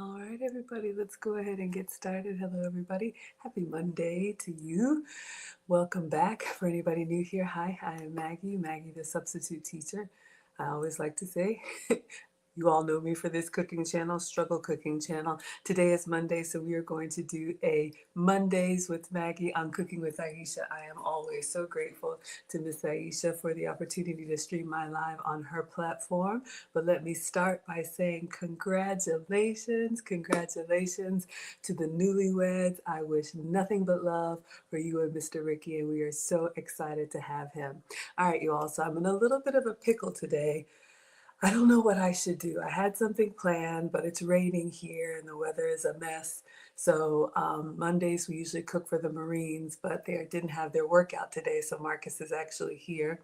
All right, everybody, let's go ahead and get started. Hello, everybody. Happy Monday to you. Welcome back. For anybody new here, hi, I am Maggie, Maggie the substitute teacher. I always like to say, you all know me for this cooking channel, Struggle Cooking Channel. Today is Monday, so we are going to do a Mondays with Maggie on Cooking with Aisha. I am always so grateful to Miss Aisha for the opportunity to stream my live on her platform. But let me start by saying congratulations, congratulations to the newlyweds. I wish nothing but love for you and Mr. Ricky, and we are so excited to have him. All right, you all, so I'm in a little bit of a pickle today. I don't know what I should do. I had something planned, but it's raining here and the weather is a mess. So Mondays we usually cook for the Marines, but they didn't have their workout today. So Marcus is actually here.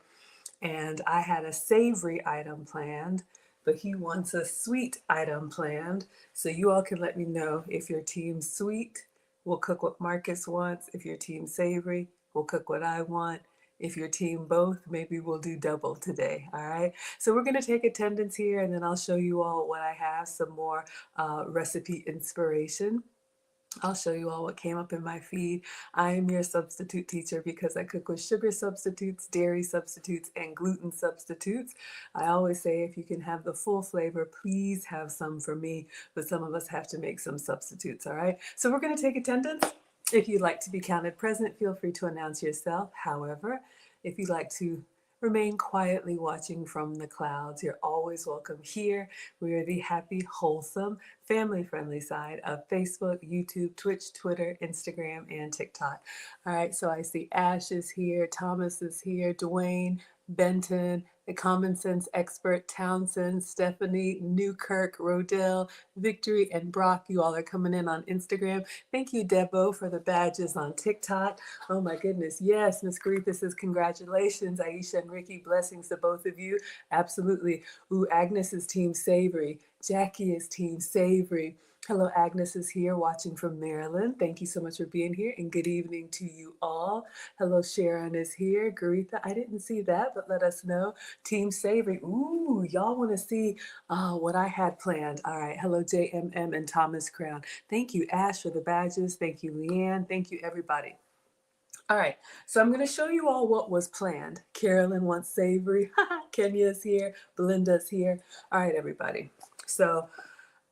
And I had a savory item planned, but he wants a sweet item planned. So you all can let me know if your team's sweet, we'll cook what Marcus wants. If your team's savory, we'll cook what I want. If your team both, maybe we'll do double today. All right. So we're going to take attendance here and then I'll show you all what I have, some more recipe inspiration. I'll show you all what came up in my feed. I am your substitute teacher because I cook with sugar substitutes, dairy substitutes, and gluten substitutes. I always say if you can have the full flavor, please have some for me, but some of us have to make some substitutes, all right? So we're going to take attendance. If you'd like to be counted present, feel free to announce yourself. However, if you'd like to remain quietly watching from the clouds, you're always welcome here. We are the happy, wholesome, family-friendly side of Facebook, YouTube, Twitch, Twitter, Instagram, and TikTok. All right, so I see Ash is here, Thomas is here, Dwayne, Benton, the Common Sense Expert, Townsend, Stephanie, Newkirk, Rodell, Victory, and Brock. You all are coming in on Instagram. Thank you, Debo, for the badges on TikTok. Oh my goodness. Yes, Miss Garetha says congratulations. Aisha and Ricky, blessings to both of you. Absolutely. Ooh, Agnes is Team Savory. Jackie is Team Savory. Hello, Agnes is here watching from Maryland. Thank you so much for being here and good evening to you all. Hello, Sharon is here. Garetha, I didn't see that, but let us know. Team Savory. Ooh, y'all want to see what I had planned. All right. Hello, JMM and Thomas Crown. Thank you, Ash, for the badges. Thank you, Leanne. Thank you, everybody. All right, so I'm going to show you all what was planned. Carolyn wants savory. Kenya's here. Belinda's here. All right, everybody. So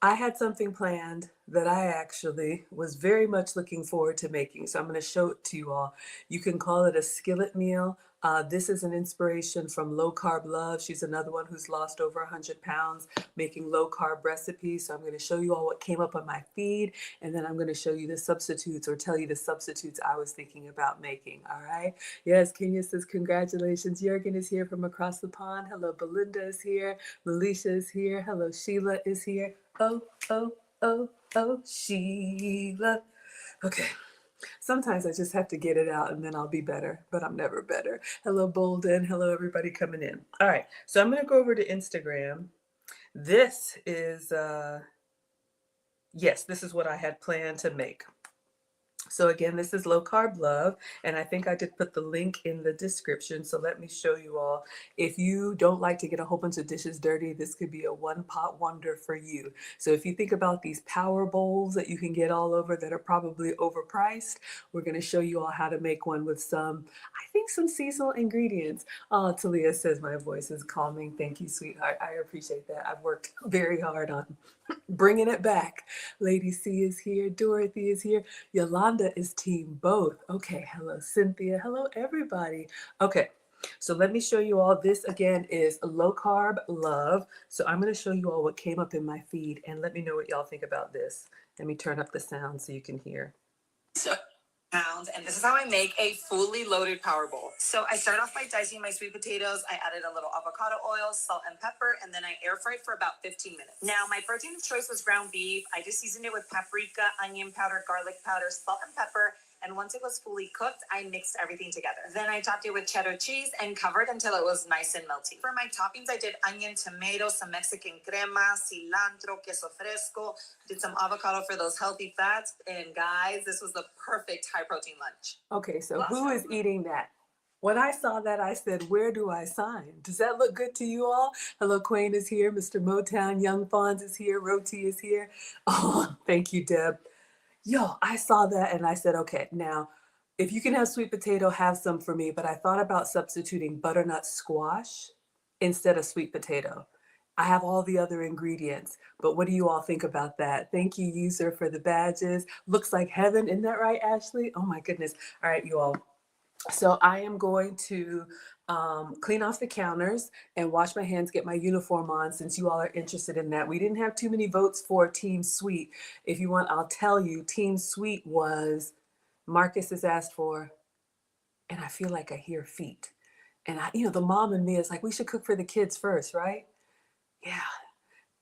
I had something planned that I actually was very much looking forward to making. So I'm going to show it to you all. You can call it a skillet meal. This is an inspiration from Low Carb Love. She's another one who's lost over 100 pounds making low carb recipes. So I'm going to show you all what came up on my feed, and then I'm going to show you the substitutes or tell you the substitutes I was thinking about making. All right. Yes, Kenya says congratulations. Jurgen is here from across the pond. Hello, Belinda is here. Melisha is here. Hello, Sheila is here. Oh, oh, oh, oh, Sheila. Okay. Sometimes I just have to get it out and then I'll be better, but I'm never better. Hello, Bolden. Hello, everybody coming in. All right. So I'm going to go over to Instagram. This is, yes, this is what I had planned to make. So again, this is Low Carb Love, and I think I did put the link in the description. So let me show you all. If you don't like to get a whole bunch of dishes dirty, this could be a one-pot wonder for you. So if you think about these power bowls that you can get all over that are probably overpriced, we're going to show you all how to make one with some, I think, some seasonal ingredients. Oh, Talia says my voice is calming. Thank you, sweetheart. I appreciate that. I've worked very hard on bringing it back. Lady C is here. Dorothy is here. Yolanda is team both. Okay, hello, Cynthia. Hello, everybody. Okay, so let me show you all. This again is Low Carb Love. So I'm going to show you all what came up in my feed and let me know what y'all think about this. Let me turn up the sound so you can hear. So pounds, and this is how I make a fully loaded power bowl. So I start off by dicing my sweet potatoes. I added a little avocado oil, salt, and pepper, and then I air fried for about 15 minutes. Now, my protein of choice was ground beef. I just seasoned it with paprika, onion powder, garlic powder, salt, and pepper. And once it was fully cooked, I mixed everything together. Then I topped it with cheddar cheese and covered until it was nice and melty. For my toppings, I did onion, tomato, some Mexican crema, cilantro, queso fresco, did some avocado for those healthy fats. And guys, this was the perfect high protein lunch. Okay, so who is eating that? When I saw that, I said, where do I sign? Does that look good to you all? Hello, Quayne is here. Mr. Motown, Young Fawns is here. Roti is here. Oh, thank you, Deb. Yo, I saw that and I said, okay, now, if you can have sweet potato, have some for me. But I thought about substituting butternut squash instead of sweet potato. I have all the other ingredients, but what do you all think about that? Thank you, user, for the badges. Looks like heaven. Isn't that right, Ashley? Oh my goodness. All right, you all. So I am going to clean off the counters and wash my hands, get my uniform on since you all are interested in that. We didn't have too many votes for Team Sweet. If you want, I'll tell you, Team Sweet was Marcus is asked for, and I feel like I hear feet. And the mom in me is like, we should cook for the kids first, right? Yeah.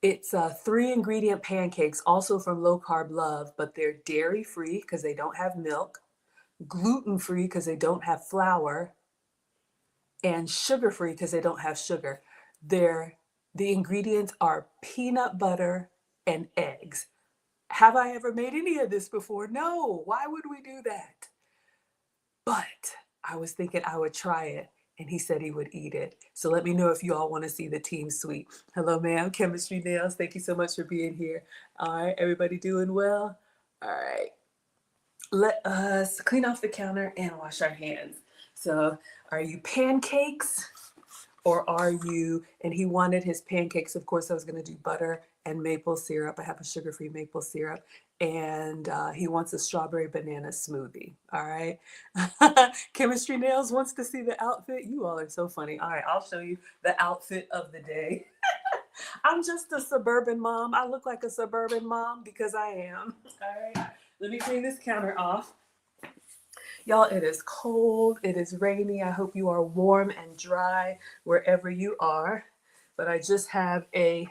It's 3-ingredient pancakes, also from Low Carb Love, but they're dairy free because they don't have milk, gluten free because they don't have flour, and sugar free because they don't have sugar. The ingredients are peanut butter and eggs. Have I ever made any of this before? No. Why would we do that? But I was thinking I would try it, and he said he would eat it. So let me know if you all want to see the Team Sweet. Hello, ma'am. Chemistry Nails. Thank you so much for being here. All right, everybody doing well? All right. Let us clean off the counter and wash our hands. So are you pancakes or are you, and he wanted his pancakes. Of course, I was going to do butter and maple syrup. I have a sugar-free maple syrup. And he wants a strawberry banana smoothie. All right. Chemistry Nails wants to see the outfit. You all are so funny. All right, I'll show you the outfit of the day. I'm just a suburban mom. I look like a suburban mom because I am. All right. Let me clean this counter off. Y'all, it is cold. It is rainy. I hope you are warm and dry wherever you are. But I just have a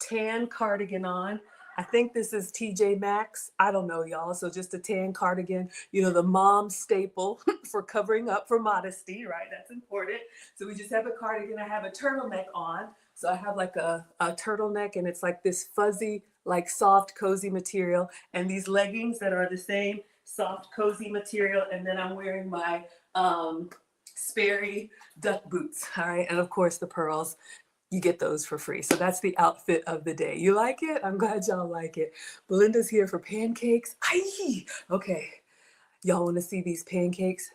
tan cardigan on. I think this is TJ Maxx. I don't know, y'all. So just a tan cardigan, the mom staple for covering up for modesty, right? That's important. So we just have a cardigan. I have a turtleneck on. So I have like a turtleneck and it's like this fuzzy, like soft, cozy material. And these leggings that are the same soft, cozy material. And then I'm wearing my Sperry duck boots. All right. And of course the pearls. You get those for free. So that's the outfit of the day. You like it? I'm glad y'all like it. Belinda's here for pancakes. Aye. Okay. Y'all want to see these pancakes?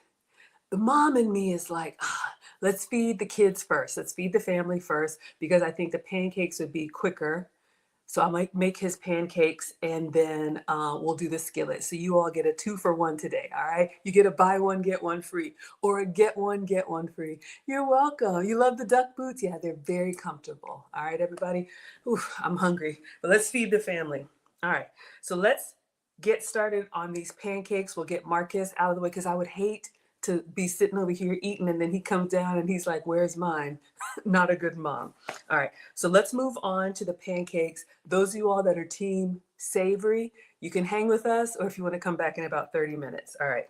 The mom in me is like, let's feed the kids first. Let's feed the family first because I think the pancakes would be quicker. So I might make his pancakes and then we'll do the skillet. So you all get a 2-for-1 today, all right? You get a buy one, get one free or a get one free. You're welcome. You love the duck boots? Yeah, they're very comfortable. All right, everybody? Oof, I'm hungry, but let's feed the family. All right, so let's get started on these pancakes. We'll get Marcus out of the way because I would hate to be sitting over here eating and then he comes down and he's like, where's mine? Not a good mom. All right, so let's move on to the pancakes. Those of you all that are team savory, you can hang with us or if you want to come back in about 30 minutes. All right,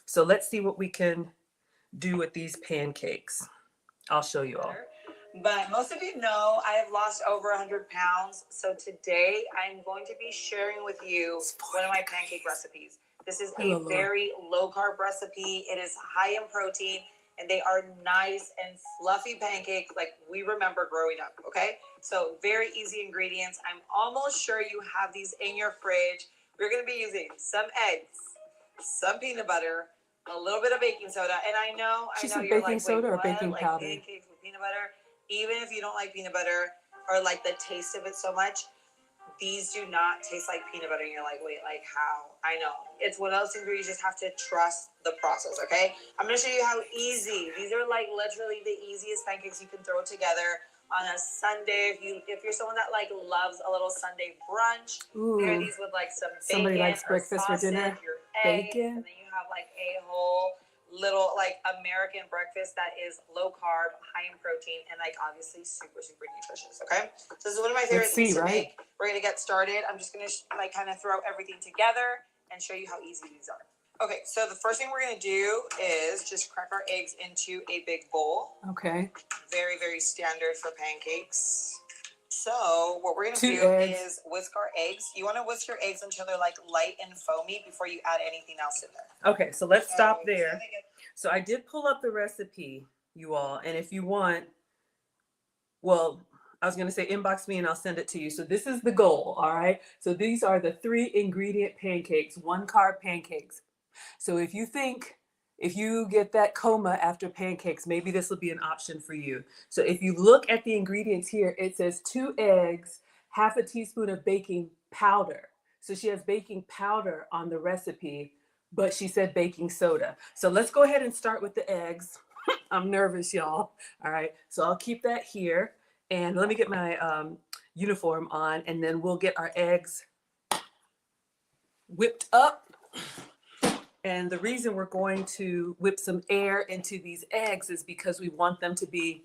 so let's see what we can do with these pancakes. I'll show you all. But most of you know I have lost over 100 pounds. So today I'm going to be sharing with you one of my pancake recipes. This is a very low carb recipe. It is high in protein and they are nice and fluffy pancakes like we remember growing up. Okay. So very easy ingredients. I'm almost sure you have these in your fridge. We're going to be using some eggs, some peanut butter, a little bit of baking soda. And I know you're baking like, soda or baking powder? Like pancakes with peanut butter. Even if you don't like peanut butter or like the taste of it so much, these do not taste like peanut butter. And you're like, wait, like how? I know. It's one of those things where you just have to trust the process, okay? I'm going to show you how easy. These are like literally the easiest pancakes you can throw together on a Sunday. If you're someone that like loves a little Sunday brunch, pair these with like some bacon. Somebody likes breakfast sausage, for dinner. Your egg, bacon. And then you have like a whole little like American breakfast that is low carb, high in protein, and like obviously super, super nutritious. Okay, so this is one of my favorite things to make. We're gonna get started. I'm just gonna like kind of throw everything together and show you how easy these are. Okay, so the first thing we're gonna do is just crack our eggs into a big bowl. Okay. Very, very standard for pancakes. So what we're going to do is whisk our eggs. You want to whisk your eggs until they're like light and foamy before you add anything else in there. Okay, so let's stop there. So I did pull up the recipe, you all, and if you want, well, I was going to say inbox me and I'll send it to you. So this is the goal, all right? So these are the 3-ingredient pancakes, 1-carb pancakes. So if you get that coma after pancakes, maybe this will be an option for you. So if you look at the ingredients here, it says 2 eggs, half a teaspoon of baking powder. So she has baking powder on the recipe, but she said baking soda. So let's go ahead and start with the eggs. I'm nervous, y'all. All right, so I'll keep that here. And let me get my uniform on, and then we'll get our eggs whipped up. And the reason we're going to whip some air into these eggs is because we want them to be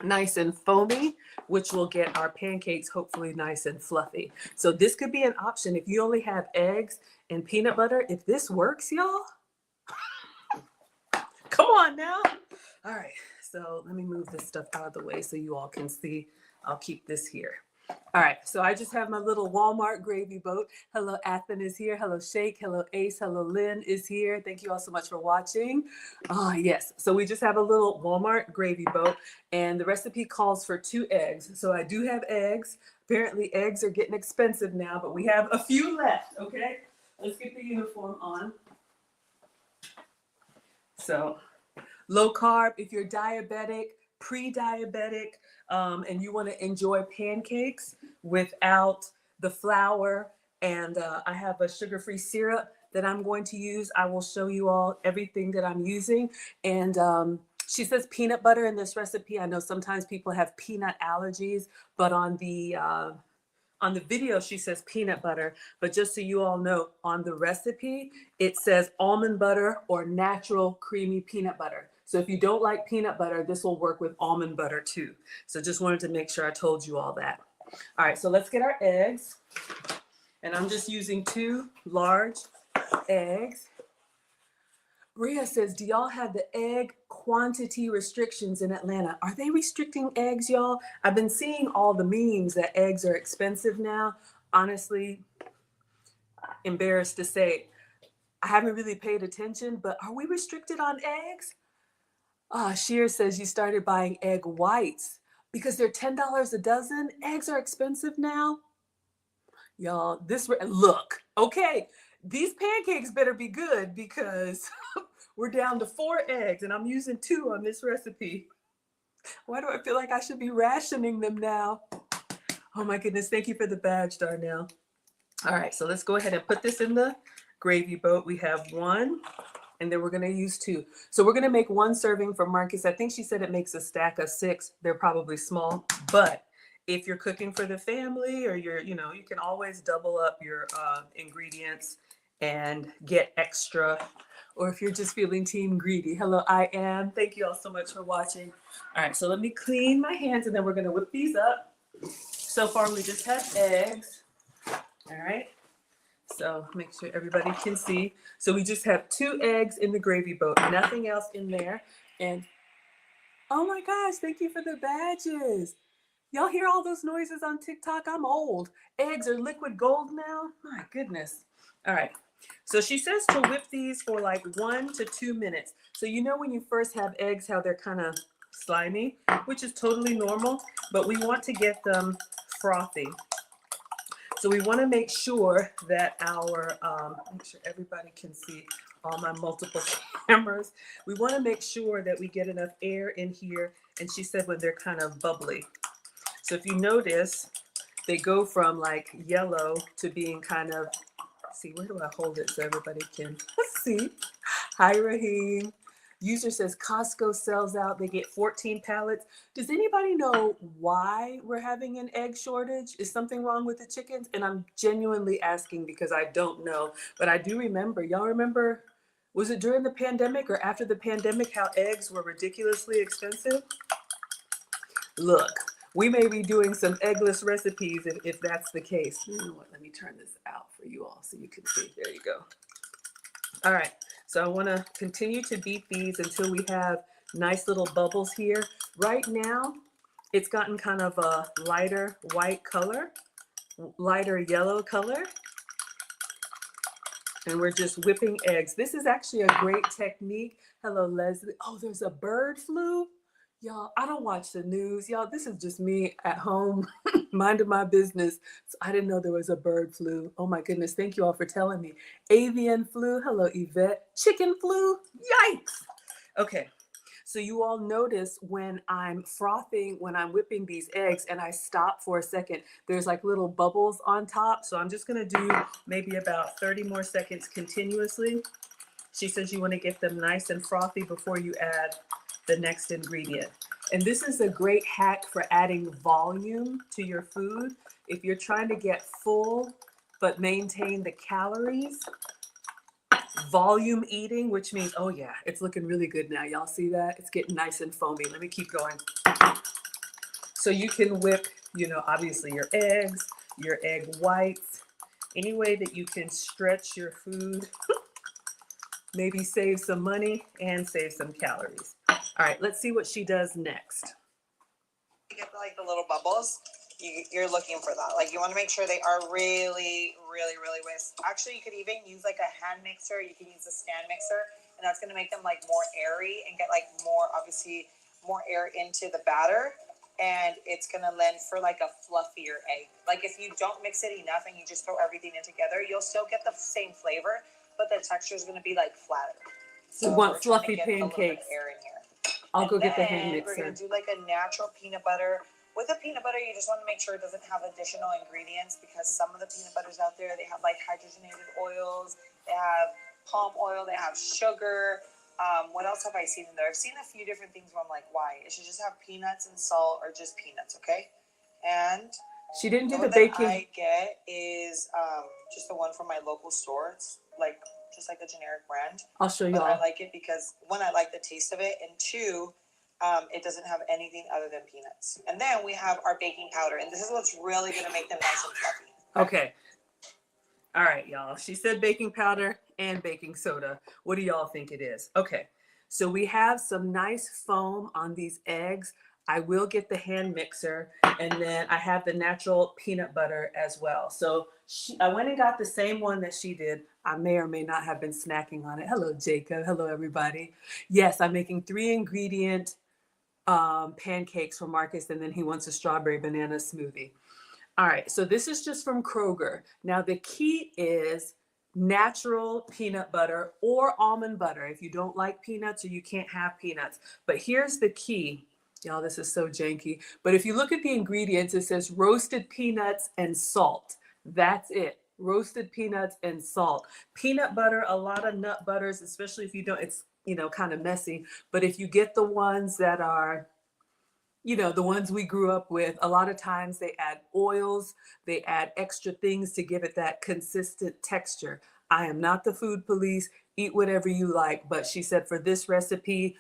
nice and foamy, which will get our pancakes hopefully nice and fluffy. So this could be an option if you only have eggs and peanut butter. If this works, y'all, come on now. All right, so let me move this stuff out of the way so you all can see. I'll keep this here. All right, so I just have my little Walmart gravy boat. Hello, Athen is here. Hello, Shake. Hello, Ace. Hello, Lynn is here. Thank you all so much for watching. Yes, so we just have a little Walmart gravy boat, and the recipe calls for 2 eggs. So I do have eggs. Apparently, eggs are getting expensive now, but we have a few left, okay? Let's get the uniform on. So low carb, if you're diabetic, pre-diabetic, and you want to enjoy pancakes without the flour, and I have a sugar-free syrup that I'm going to use. I will show you all everything that I'm using. And she says peanut butter in this recipe. I know sometimes people have peanut allergies, but on the video, she says peanut butter, but just so you all know, on the recipe, it says almond butter or natural creamy peanut butter. So if you don't like peanut butter, this will work with almond butter too. So just wanted to make sure I told you all that. All right, so let's get our eggs. And I'm just using 2 large eggs. Bria says, do y'all have the egg quantity restrictions in Atlanta? Are they restricting eggs, y'all? I've been seeing all the memes that eggs are expensive now. Honestly, embarrassed to say, I haven't really paid attention, but are we restricted on eggs? Sheer says you started buying egg whites because they're $10 a dozen. Eggs are expensive now. Y'all, look, okay, these pancakes better be good because we're down to 4 eggs and I'm using 2 on this recipe. Why do I feel like I should be rationing them now? Oh my goodness, thank you for the badge, Darnell. All right, so let's go ahead and put this in the gravy boat. We have 1, and then we're gonna use 2. So we're gonna make 1 serving for Marcus. I think she said it makes a stack of 6. They're probably small, but if you're cooking for the family or you can always double up your ingredients and get extra. Or if you're just feeling team greedy. Hello, I am. Thank you all so much for watching. All right, so let me clean my hands and then we're gonna whip these up. So far, we just have eggs. All right, so make sure everybody can see. So we just have 2 eggs in the gravy boat, nothing else in there. And oh my gosh, thank you for the badges. Y'all hear all those noises on TikTok? I'm old. Eggs are liquid gold now. My goodness. All right. So she says to whip these for like 1 to 2 minutes. So you know when you first have eggs, how they're kind of slimy, which is totally normal, but we want to get them frothy. So we want to make sure that make sure everybody can see all my multiple cameras. We want to make sure that we get enough air in here. And she said when they're kind of bubbly. So if you notice, they go from like yellow to being kind of, see, where do I hold it so everybody can see? Hi, Raheem. User says Costco sells out. They get 14 pallets. Does anybody know why we're having an egg shortage? Is something wrong with the chickens? And I'm genuinely asking because I don't know. But I do remember, y'all remember, was it during the pandemic or after the pandemic how eggs were ridiculously expensive? Look, we may be doing some eggless recipes if that's the case. You know what? Let me turn this out for you all so you can see. There you go. All right. So I want to continue to beat these until we have nice little bubbles here. Right now, It's gotten kind of a lighter white color, lighter yellow color. And we're just whipping eggs. This is actually a great technique. Hello, Leslie. Oh, there's a bird flu. Y'all, I don't watch the news. Y'all, this is just me at home, minding my business. So I didn't know there was a bird flu. Oh my goodness. Thank you all for telling me. Avian flu. Hello, Yvette. Chicken flu. Yikes. Okay. So you all notice when I'm frothing, when I'm whipping these eggs and I stop for a second, there's like little bubbles on top. So I'm just gonna do maybe about 30 more seconds continuously. She says you wanna get them nice and frothy before you add the next ingredient. And this is a great hack for adding volume to your food. If you're trying to get full but maintain the calories, volume eating, which means, oh yeah, it's looking really good now. Y'all see that? It's getting nice and foamy. Let me keep going. So you can whip, obviously your eggs, your egg whites, any way that you can stretch your food, maybe save some money and save some calories. All right, let's see what she does next. You get like the little bubbles. You're looking for that. Like you want to make sure they are really, really, really whisk. Actually, you could even use like a hand mixer. You can use a stand mixer, and that's going to make them like more airy and get like more, obviously, more air into the batter. And it's going to lend for like a fluffier egg. Like if you don't mix it enough and you just throw everything in together, you'll still get the same flavor, but the texture is going to be like flatter. So you want fluffy pancakes? Air in here. I'll go get the hand mixer. We're going to do like a natural peanut butter. With the peanut butter, you just want to make sure it doesn't have additional ingredients because some of the peanut butters out there, they have like hydrogenated oils, they have palm oil, they have sugar. What else have I seen in there? I've seen a few different things where I'm like, why? It should just have peanuts and salt or just peanuts, okay? And she didn't do the baking. What I get is just the one from my local store. It's like just like a generic brand. I'll show y'all. I like it because one, I like the taste of it, and two, it doesn't have anything other than peanuts. And then we have our baking powder, and this is what's really going to make them nice and fluffy. Okay. All right, y'all. She said baking powder and baking soda. What do y'all think it is? Okay. So we have some nice foam on these eggs. I will get the hand mixer, and then I have the natural peanut butter as well. So I went and got the same one that she did. I may or may not have been snacking on it. Hello, Jacob. Hello, everybody. Yes, I'm making 3-ingredient pancakes for Marcus, and then he wants a strawberry banana smoothie. All right, so this is just from Kroger. Now the key is natural peanut butter or almond butter if you don't like peanuts or you can't have peanuts. But here's the key. Y'all, this is so janky. But if you look at the ingredients, it says roasted peanuts and salt. That's it. Roasted peanuts and salt. Peanut butter, a lot of nut butters, especially if you don't, it's, kind of messy. But if you get the ones that are, the ones we grew up with, a lot of times they add oils, they add extra things to give it that consistent texture. I am not the food police. Eat whatever you like. But she said for this recipe,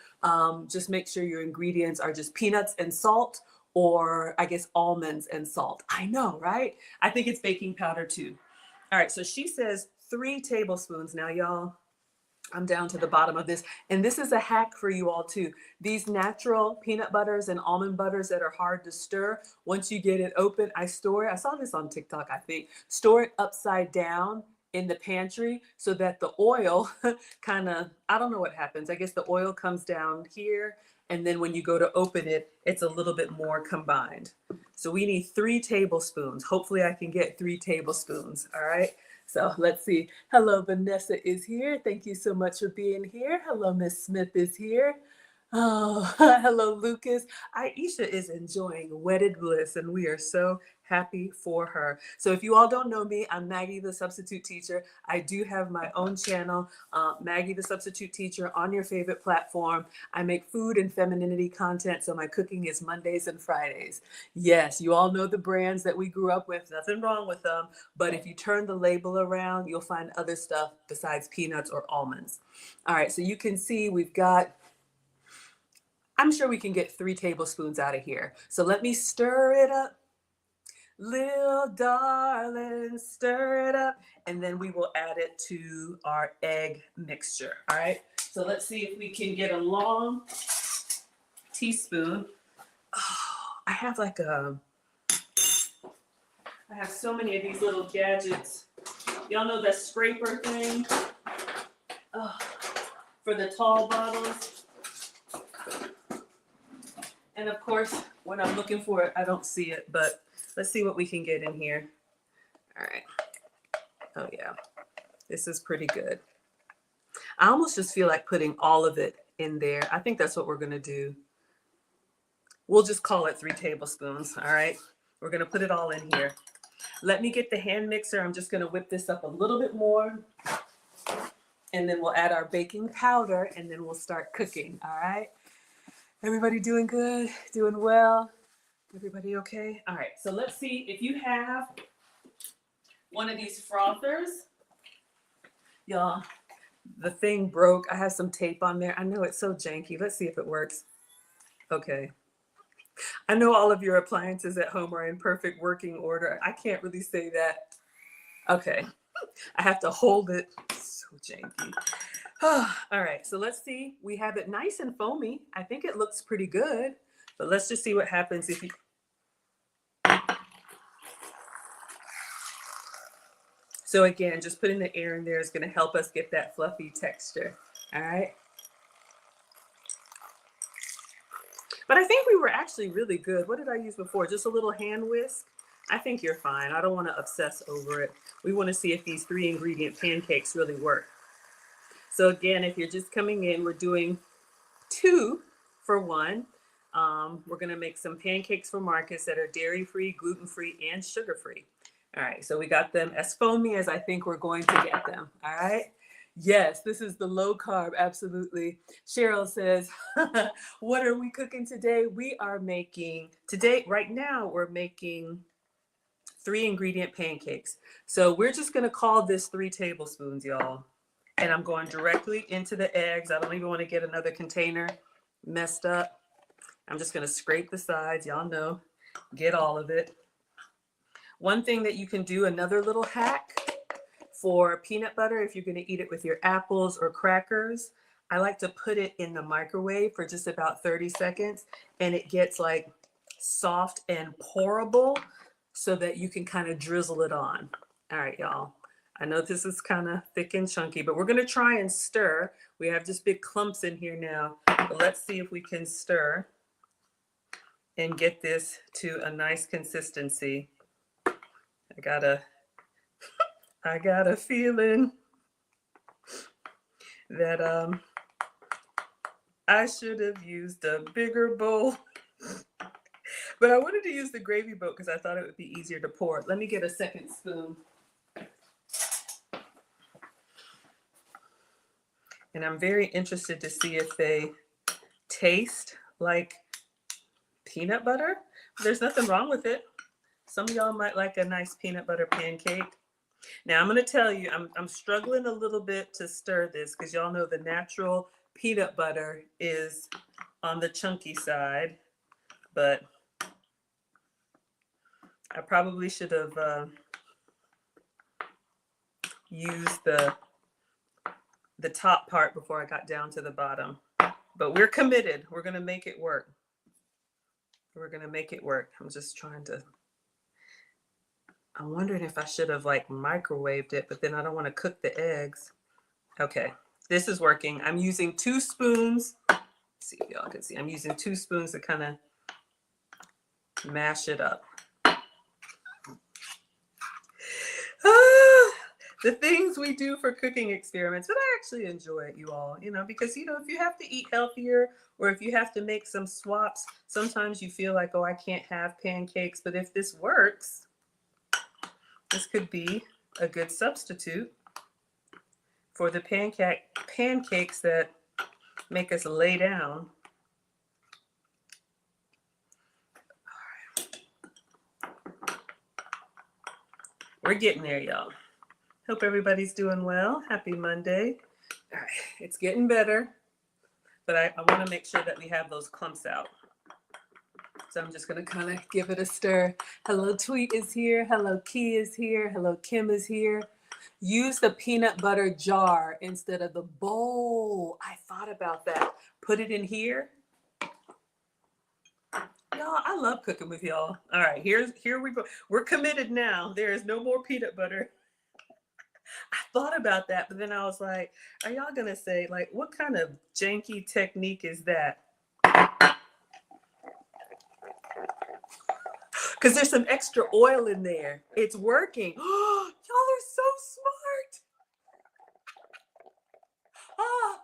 just make sure your ingredients are just peanuts and salt, or I guess almonds and salt. I know, right? I think it's baking powder too. All right, so she says 3 tablespoons. Now, y'all, I'm down to the bottom of this. And this is a hack for you all too. These natural peanut butters and almond butters that are hard to stir, once you get it open, I store it. I saw this on TikTok, I think. Store it upside down in the pantry so that the oil kind of, I don't know what happens. I guess the oil comes down here. And then when you go to open it, it's a little bit more combined. So we need 3 tablespoons. Hopefully I can get 3 tablespoons. All right. So let's see. Hello, Vanessa is here. Thank you so much for being here. Hello, Miss Smith is here. Oh, hello, Lucas. Aisha is enjoying wedded bliss, and we are so happy for her. So if you all don't know me, I'm Maggie, the substitute teacher. I do have my own channel, Maggie, the substitute teacher, on your favorite platform. I make food and femininity content, so my cooking is Mondays and Fridays. Yes, you all know the brands that we grew up with, nothing wrong with them, but if you turn the label around, you'll find other stuff besides peanuts or almonds. All right, so you can see we've got, I'm sure we can get 3 tablespoons out of here. So let me stir it up. Little darling, stir it up. And then we will add it to our egg mixture. All right. So let's see if we can get a long teaspoon. Oh, I have like I have so many of these little gadgets. Y'all know that scraper thing? For the tall bottles. And of course, when I'm looking for it, I don't see it, but let's see what we can get in here. All right. Oh yeah, this is pretty good. I almost just feel like putting all of it in there. I think that's what we're gonna do. We'll just call it 3 tablespoons, all right? We're gonna put it all in here. Let me get the hand mixer. I'm just gonna whip this up a little bit more, and then we'll add our baking powder, and then we'll start cooking, all right? Everybody doing good? Doing well? Everybody okay? All right, so let's see if you have one of these frothers. Y'all, the thing broke. I have some tape on there. I know it's so janky. Let's see if it works. Okay. I know all of your appliances at home are in perfect working order. I can't really say that. Okay. I have to hold it. So janky. All right, so let's see. We have it nice and foamy. I think it looks pretty good, but let's just see what happens if you... So again, just putting the air in there is going to help us get that fluffy texture. All right. But I think we were actually really good. What did I use before? Just a little hand whisk? I think you're fine. I don't want to obsess over it. We want to see if these 3 ingredient pancakes really work. So again, if you're just coming in, we're doing 2 for 1. We're going to make some pancakes for Marcus that are dairy-free, gluten-free, and sugar-free. All right, so we got them as foamy as I think we're going to get them. All right. Yes, this is the low carb. Absolutely. Cheryl says, what are we cooking today? We are making today, right now, we're making 3 ingredient pancakes. So we're just going to call this 3 tablespoons, y'all. And I'm going directly into the eggs. I don't even want to get another container messed up. I'm just going to scrape the sides. Y'all know, get all of it. One thing that you can do, another little hack for peanut butter, if you're going to eat it with your apples or crackers, I like to put it in the microwave for just about 30 seconds, and it gets like soft and pourable so that you can kind of drizzle it on. All right, y'all. I know this is kind of thick and chunky, but we're going to try and stir. We have just big clumps in here now, but let's see if we can stir and get this to a nice consistency. I got a feeling that I should have used a bigger bowl, but I wanted to use the gravy boat because I thought it would be easier to pour. Let me get a second spoon. And I'm very interested to see if they taste like peanut butter. There's nothing wrong with it. Some of y'all might like a nice peanut butter pancake. Now I'm going to tell you, I'm struggling a little bit to stir this because y'all know the natural peanut butter is on the chunky side, but I probably should have used the top part before I got down to the bottom. But we're committed. We're going to make it work. We're going to make it work. I'm just trying to... I'm wondering if I should have like microwaved it, but then I don't want to cook the eggs. Okay, this is working. I'm using 2 spoons. Let's see if y'all can see. I'm using 2 spoons to kind of mash it up. The things we do for cooking experiments, but I actually enjoy it, you all, because, if you have to eat healthier or if you have to make some swaps, sometimes you feel like, oh, I can't have pancakes, but if this works, this could be a good substitute for the pancakes that make us lay down. All right. We're getting there, y'all. Hope everybody's doing well. Happy Monday. All right, it's getting better, but I want to make sure that we have those clumps out. So I'm just going to kind of give it a stir. Hello, Tweet is here. Hello, Key is here. Hello, Kim is here. Use the peanut butter jar instead of the bowl. I thought about that. Put it in here. Y'all, I love cooking with y'all. All right, here we go. We're committed now. There is no more peanut butter. I thought about that, but then I was like, are y'all gonna say, like, what kind of janky technique is that? Because there's some extra oil in there. It's working. Y'all are so smart. Ah,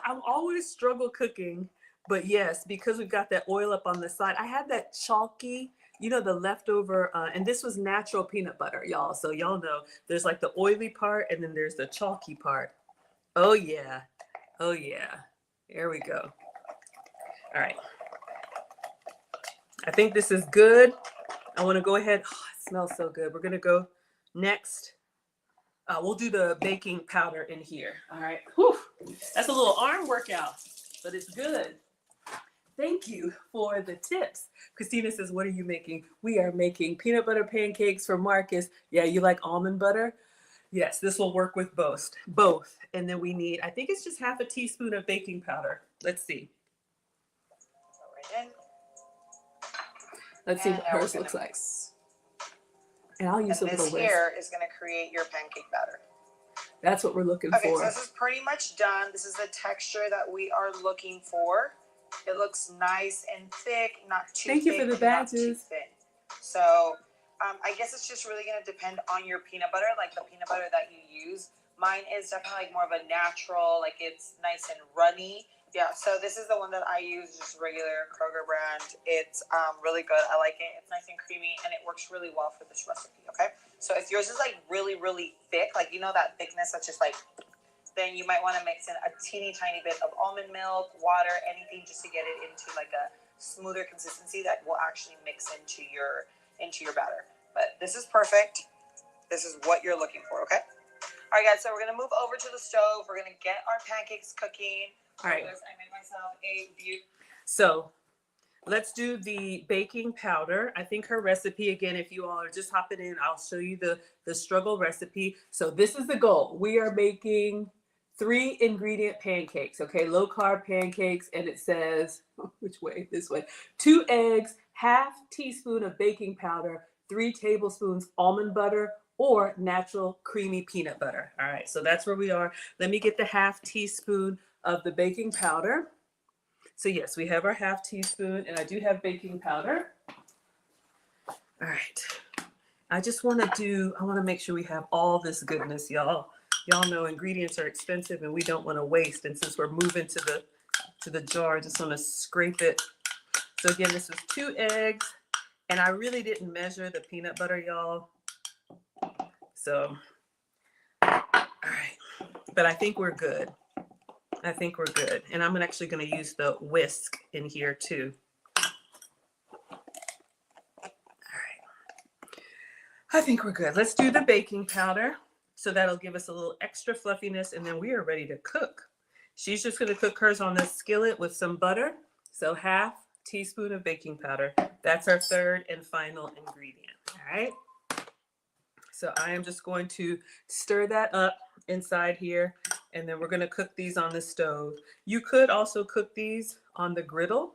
I always struggle cooking, but yes, because we've got that oil up on the side. I had that chalky, the leftover, and this was natural peanut butter, y'all. So y'all know there's like the oily part and then there's the chalky part. Oh yeah. Oh yeah. There we go. All right. I think this is good. I want to go ahead. Oh, it smells so good. We're going to go next. We'll do the baking powder in here. All right. Whew. That's a little arm workout, but it's good. Thank you for the tips. Christina says, what are you making? We are making peanut butter pancakes for Marcus. Yeah, you like almond butter? Yes, this will work with both. And then we need, I think it's just half a teaspoon of baking powder. Let's see. Right in. Let's see what hers looks like. And I'll use a little whisk. This here is going to create your pancake batter. That's what we're looking for. Okay, so this is pretty much done. This is the texture that we are looking for. It looks nice and thick, not too thick. Thank you for the badges. Not too thin. So I guess it's just really going to depend on your peanut butter, like the peanut butter that you use. Mine is definitely like more of a natural, like it's nice and runny. Yeah, so this is the one that I use, just regular Kroger brand. It's really good. I like it. It's nice and creamy, and it works really well for this recipe, okay? So if yours is like really, really thick, like that thickness that's just like, then you might want to mix in a teeny tiny bit of almond milk, water, anything just to get it into like a smoother consistency that will actually mix into your batter. But this is perfect. This is what you're looking for, okay? All right, guys, so we're going to move over to the stove. We're going to get our pancakes cooking. All right. I made myself a view. So let's do the baking powder. I think her recipe, again, if you all are just hopping in, I'll show you the struggle recipe. So this is the goal. We are making 3 ingredient pancakes, okay? Low carb pancakes. And it says, which way? This way. 2 eggs, half teaspoon of baking powder, 3 tablespoons almond butter, or natural creamy peanut butter. All right, so that's where we are. Let me get the half teaspoon of the baking powder. So yes, we have our half teaspoon, and I do have baking powder. All right. I want to make sure we have all this goodness, y'all. Y'all know ingredients are expensive and we don't want to waste. And since we're moving to the jar, I just want to scrape it. So again, this was 2 eggs, and I really didn't measure the peanut butter, y'all. So, all right. But I think we're good. And I'm actually going to use the whisk in here too. All right. I think we're good. Let's do the baking powder. So that'll give us a little extra fluffiness, and then we are ready to cook. She's just going to cook hers on this skillet with some butter. So half teaspoon of baking powder. That's our third and final ingredient. All right. So I am just going to stir that up inside here, and then we're going to cook these on the stove. You could also cook these on the griddle.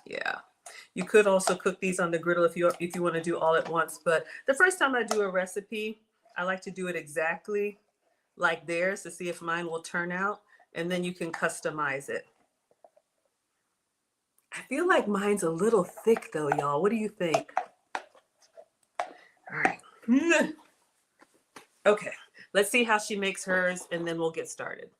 Yeah. You could also cook these on the griddle if you want to do all at once. But the first time I do a recipe, I like to do it exactly like theirs to see if mine will turn out, and then you can customize it. I feel like mine's a little thick though, y'all. What do you think? All right. Okay, let's see how she makes hers, and then we'll get started.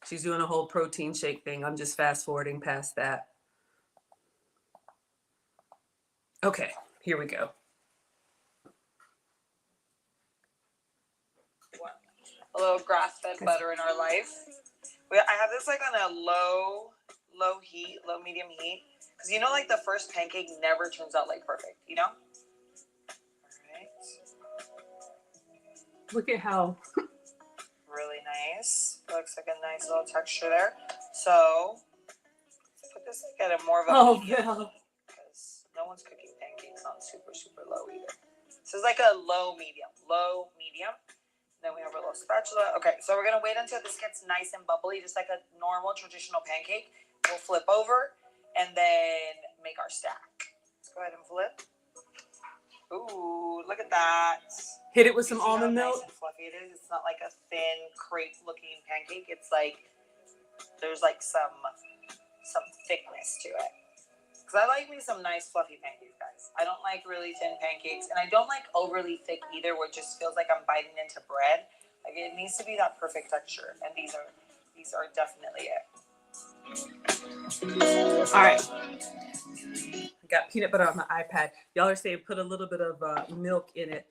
She's doing a whole protein shake thing. I'm just fast forwarding past that. Okay, here we go. A little grass-fed butter in our life. I have this like on a low heat, low medium heat. Because like the first pancake never turns out like perfect, All right. Look at how really nice. Looks like a nice little texture there. So put this like at a more of a medium, because no one's cooking pancakes on super, super low either. This is like a low medium. Then we have our little spatula. Okay, so we're gonna wait until this gets nice and bubbly, just like a normal traditional pancake. We'll flip over and then make our stack. Let's go ahead and flip. Ooh, look at that. Hit it with some almond milk. Nice and fluffy it is. It's not like a thin crepe looking pancake. It's like there's like some thickness to it. Because I like me some nice fluffy pancakes, guys. I don't like really thin pancakes, and I don't like overly thick either, where it just feels like I'm biting into bread. Like it needs to be that perfect texture, and these are definitely it. All right. I got peanut butter on my iPad. Y'all are saying put a little bit of milk in it.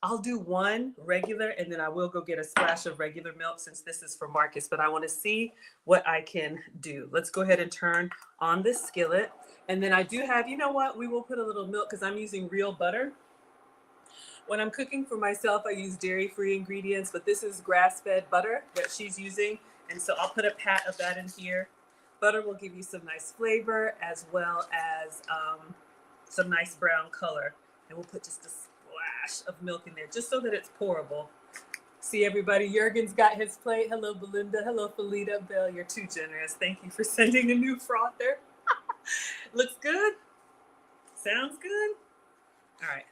I'll do one regular, and then I will go get a splash of regular milk since this is for Marcus, but I want to see what I can do. Let's go ahead and turn on this skillet. And then I do have, you know what? We will put a little milk because I'm using real butter. When I'm cooking for myself, I use dairy-free ingredients, but this is grass-fed butter that she's using. And so I'll put a pat of that in here. Butter will give you some nice flavor as well as some nice brown color. And we'll put just a splash of milk in there just so that it's pourable. See everybody, Jurgen's got his plate. Hello, Belinda. Hello, Felita. Belle, you're too generous. Thank you for sending a new frother. Looks good. Sounds good. All right.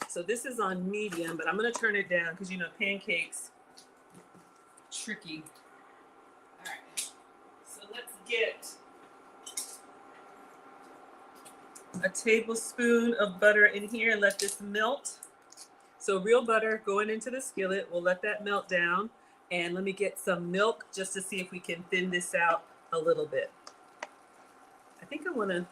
So this is on medium, but I'm going to turn it down because, you know, pancakes, tricky. All right. So let's get a tablespoon of butter in here and let this melt. So real butter going into the skillet. We'll let that melt down. And let me get some milk just to see if we can thin this out a little bit. I think I want to...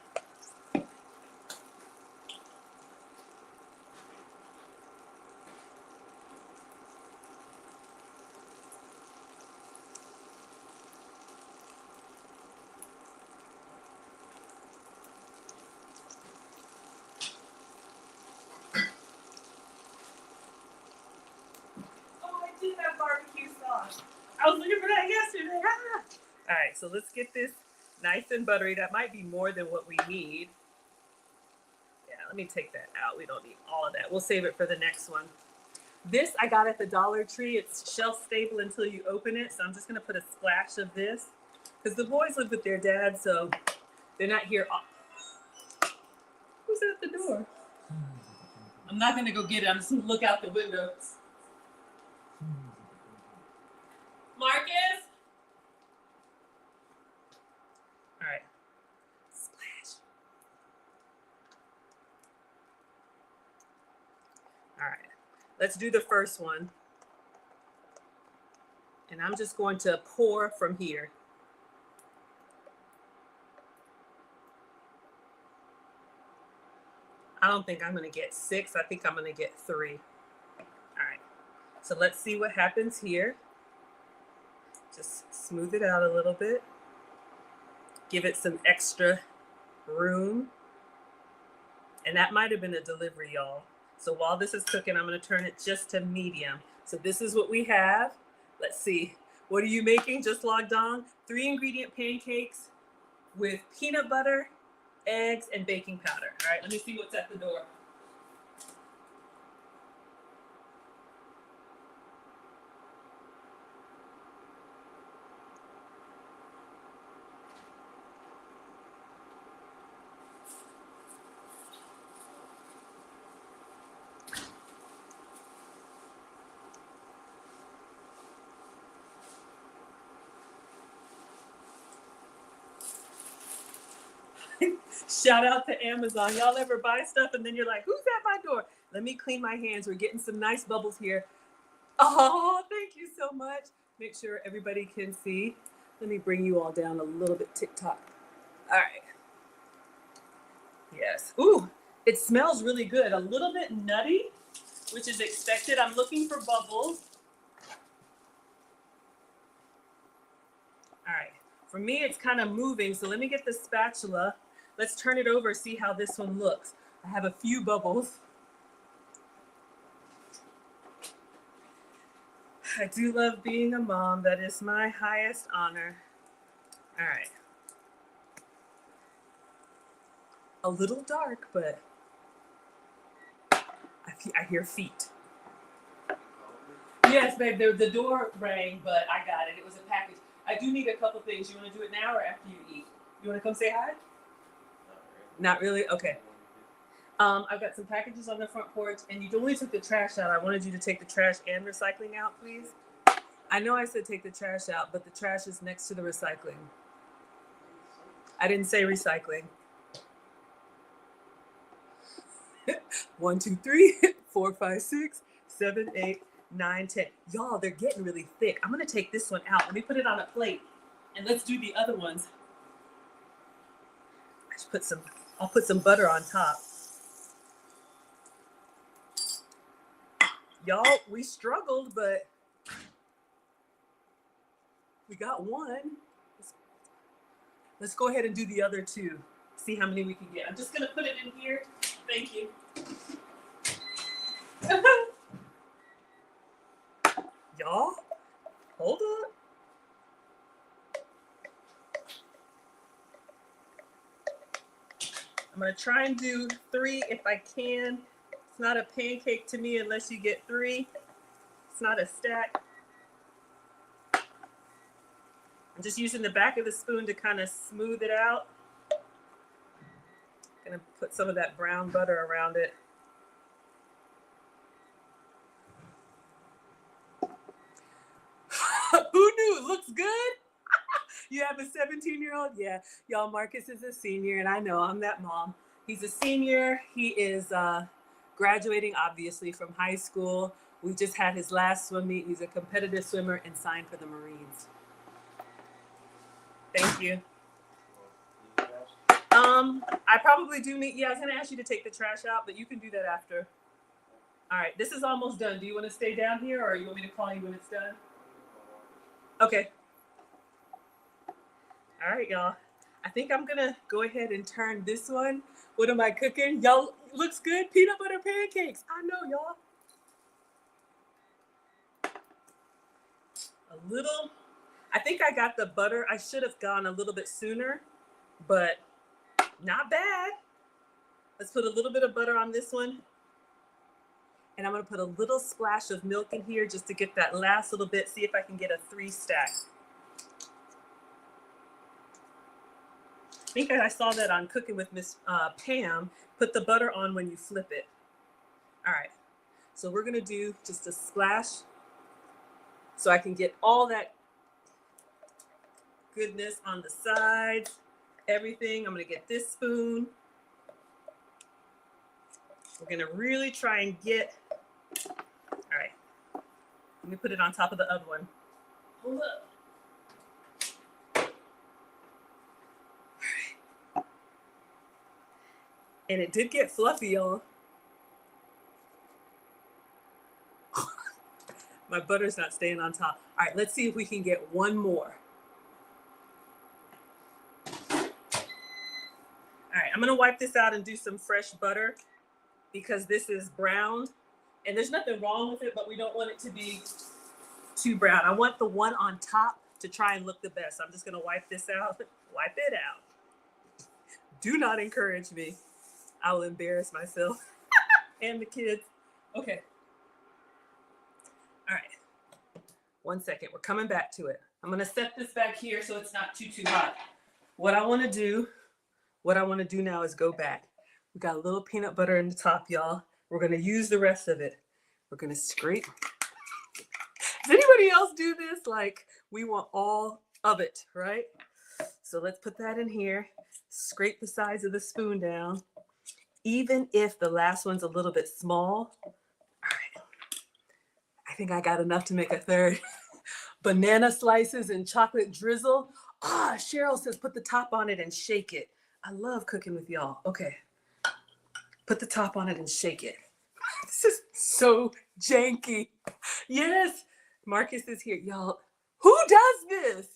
barbecue sauce. I was looking for that yesterday. Ah. All right, so let's get this nice and buttery. That might be more than what we need. Yeah, let me take that out. We don't need all of that. We'll save it for the next one. This I got at the Dollar Tree. It's shelf stable until you open it. So I'm just going to put a splash of this because the boys live with their dad, so they're not here. Who's at the door? I'm not going to go get it. I'm just going to look out the window. Marcus? All right. Splash. All right. Let's do the first one. And I'm just going to pour from here. I don't think I'm going to get 6. I think I'm going to get 3. All right. So let's see what happens here. Just smooth it out a little bit. Give it some extra room. And that might have been a delivery, y'all. So while this is cooking, I'm going to turn it just to medium. So this is what we have. Let's see. What are you making? Just logged on. 3 ingredient pancakes with peanut butter, eggs, and baking powder. All right, let me see what's at the door. Shout out to Amazon. Y'all ever buy stuff and then you're like, who's at my door? Let me clean my hands. We're getting some nice bubbles here. Oh, thank you so much. Make sure everybody can see. Let me bring you all down a little bit, TikTok. All right. Yes. Ooh, it smells really good. A little bit nutty, which is expected. I'm looking for bubbles. All right. For me, it's kind of moving. So let me get the spatula. Let's turn it over, see how this one looks. I have a few bubbles. I do love being a mom. That is my highest honor. All right. A little dark, but I hear feet. Yes, babe, the door rang, but I got it. It was a package. I do need a couple things. You want to do it now or after you eat? You want to come say hi? Not really? Okay. I've got some packages on the front porch, and you only took the trash out. I wanted you to take the trash and recycling out, please. I know I said take the trash out, but the trash is next to the recycling. I didn't say recycling. 1, 2, 3, 4, 5, 6, 7, 8, 9, 10. Y'all, they're getting really thick. I'm gonna take this one out. Let me put it on a plate, and let's do the other ones. I'll put some butter on top. Y'all, we struggled, but we got one. Let's go ahead and do the other two. See how many we can get. I'm just gonna put it in here. Thank you. Y'all, hold on. I'm gonna try and do 3 if I can. It's not a pancake to me unless you get 3. It's not a stack. I'm just using the back of the spoon to kind of smooth it out. Gonna put some of that brown butter around it. Who knew? It looks good. You have a 17-year-old? Yeah. Y'all, Marcus is a senior, and I know I'm that mom. He's a senior. He is graduating, obviously, from high school. We just had his last swim meet. He's a competitive swimmer and signed for the Marines. Thank you. I probably do need, I was going to ask you to take the trash out, but you can do that after. All right, this is almost done. Do you want to stay down here, or you want me to call you when it's done? Okay. All right, y'all. I think I'm going to go ahead and turn this one. What am I cooking? Y'all, looks good. Peanut butter pancakes. I know, y'all. A little. I think I got the butter. I should have gone a little bit sooner, but not bad. Let's put a little bit of butter on this one. And I'm going to put a little splash of milk in here just to get that last little bit. See if I can get a 3 stack. I think I saw that on Cooking with Miss Pam. Put the butter on when you flip it. All right. So we're going to do just a splash so I can get all that goodness on the sides, everything. I'm going to get this spoon. We're going to really try and get, all right. Let me put it on top of the other one. Hold up. And it did get fluffy, y'all. My butter's not staying on top. All right, let's see if we can get one more. All right, I'm gonna wipe this out and do some fresh butter because this is brown. And there's nothing wrong with it, but we don't want it to be too brown. I want the one on top to try and look the best. I'm just gonna wipe this out. Wipe it out. Do not encourage me. I will embarrass myself and the kids. Okay. All right. 1 second. We're coming back to it. I'm going to set this back here so it's not too hot. What I want to do now is go back. We got a little peanut butter in the top, y'all. We're going to use the rest of it. We're going to scrape. Does anybody else do this? Like, we want all of it, right? So let's put that in here. Scrape the sides of the spoon down. Even if the last one's a little bit small. All right. I think I got enough to make a third. Banana slices and chocolate drizzle. Cheryl says put the top on it and shake it. I love cooking with y'all. Okay. Put the top on it and shake it. This is so janky. Yes. Marcus is here. Y'all, who does this?